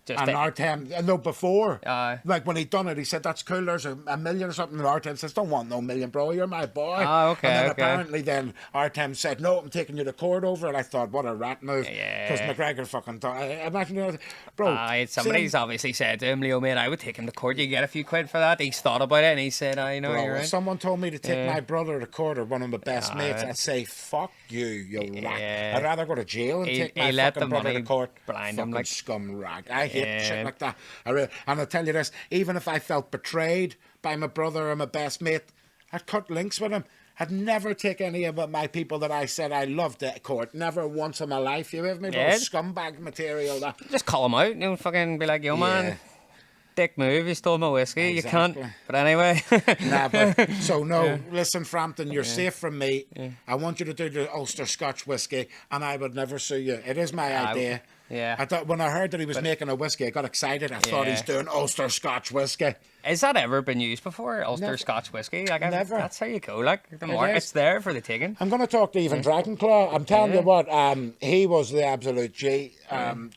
just And it. Artem, no, before. Aye. Like when he done it, he said, that's cool, there's $1 million or something. And Artem says, don't want no million, bro, you're my boy. Ah, okay, And then okay. apparently then Artem said, no, I'm taking you to court over it. I thought, what a rat move. Yeah. Because McGregor fucking thought, imagine, bro. Somebody's obviously said to him, Leo, mate, I would take him to court. You get a few quid for that. He's thought about it and he said, you know, Bro, you're if right. someone told me to take my brother to court or one of my best mates, right. I'd say, fuck you, you rat. Yeah. I'd rather go to jail and He- take he my let fucking the brother money to court. blind him, Fucking like- scum rag. I hate Yeah. shit like that. And I'll tell you this, even if I felt betrayed by my brother or my best mate, I'd cut links with him. I'd never take any of my people that I said I loved to court. Never once in my life. You with me? Yeah. Little scumbag material. That. Just call him out. You know, fucking be like, yo, Yeah. man, dick move. You stole my whiskey. Exactly. You can't. But anyway. Nah, but so no. Listen, Frampton, you're safe from me. I want you to do the Ulster Scotch whiskey, and I would never sue you. It is my idea. yeah. I thought when I heard that he was making a whiskey, I got excited. I thought Yeah. he's doing Ulster Scotch whiskey. Has that ever been used before? Ulster Never. Scotch whiskey? Like, Never. That's how you go. Like, the market's is. there for the taking. I'm going to talk to even Dragonclaw. I'm telling you what, he was the absolute G.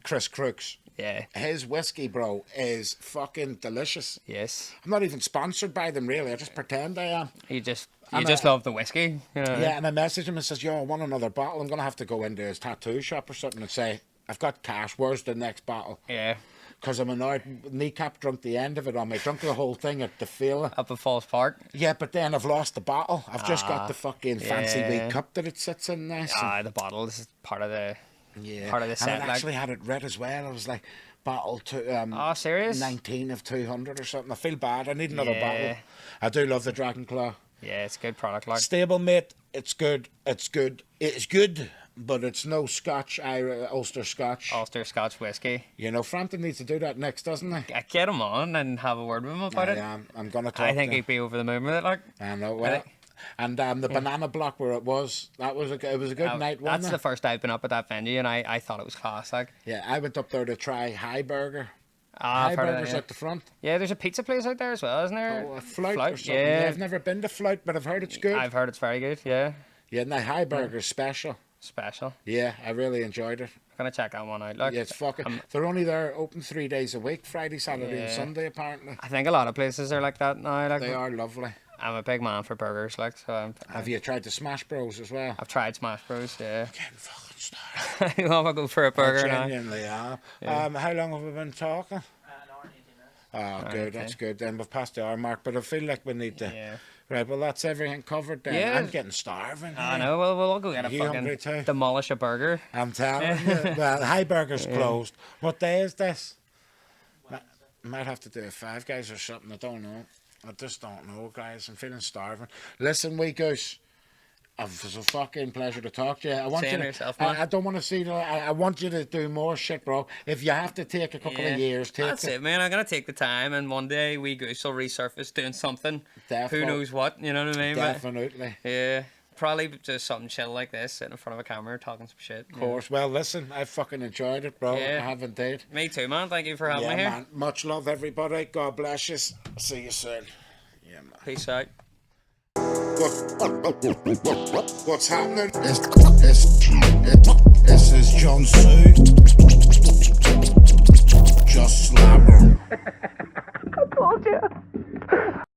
Chris Crooks. Yeah. His whiskey, bro, is fucking delicious. Yes. I'm not even sponsored by them, really. I just pretend I am. You just And, love the whiskey. You know? Yeah, and I messaged him and says, yo, I want another bottle. I'm going to have to go into his tattoo shop or something and say, I've got cash. Where's the next bottle? Yeah. Because I'm annoyed. Kneecap drunk the end of it on me. Drunk the whole thing at the feel. Up at Falls Park. Yeah, but then I've lost the bottle. I've just got the fucking fancy yeah. wee cup that it sits in there. So, The bottle is part of the yeah. part of the And set. I Like, actually had it red as well. I was like, bottle oh, serious? 19 of 200 or something. I feel bad. I need another Yeah. bottle. I do love the Dragonclaw. Yeah, it's a good product. Like, Stablemate, it's good. It's good. It's good, but it's no Scotch, Ulster Scotch. Ulster Scotch whiskey. You know, Frampton needs to do that next, doesn't he? Get him on and have a word with him about it. I'm going to talk I think to he'd be over the moon with it. Like, I know. Well, And the Banana Block where it was a good night, wasn't That's it? the first I've been up at that venue, and I thought it was class. Like, Yeah, I went up there to try High Burger. I've High heard of that, Burger's yeah. at the front. Yeah, there's a pizza place out there as well, isn't there? Oh, a Flout or something. Yeah, I've never been to Flout, but I've heard it's good. I've heard it's very good. Yeah, Yeah, now High Burger's special. special. Yeah, I really enjoyed it. I'm gonna check that one out. Like, Yeah, it's fucking. They're only there open 3 days a week, Friday, Saturday, and Yeah. Sunday. Apparently, I think a lot of places are like that now. Like, they are lovely. I'm a big man for burgers, like, so Have you tried the Smash Bros as well? I've tried Smash Bros. Yeah, Getting fucking starved. I love to go for a burger I now. genuinely am. How long have we been talking? An hour and 18 minutes. Oh, good. okay. That's good. Then we've passed the hour mark, but I feel like we need to. Yeah. Right. Well, that's everything covered. Then Yeah. I'm getting starving. I know. Well, we'll go get a You hungry too? fucking demolish a burger. I'm telling you. Well, High Burger's closed. What day is this? Might have to do a Five Guys or something. I don't know. I just don't know, guys. I'm feeling starving. Listen, Wee Goose. It was a fucking pleasure to talk to you. I want Same you to, yourself, man. I don't want to see. I want you to do more shit, bro. If you have to take a couple of years, take That's it. it, man. I'm gonna take the time, and one day Wee Goose will resurface doing something. Defo. Who knows what? You know what I mean? But, Definitely. yeah, probably just something chill like this, sitting in front of a camera, talking some shit. Of course. Well, listen, I fucking enjoyed it, bro. Yeah. I have indeed. Me too, man. Thank you for having Yeah, me here. man. Much love, everybody. God bless you. See you soon. Yeah, man. Peace out. What's happening? This is Jun Tzu. Just slabber.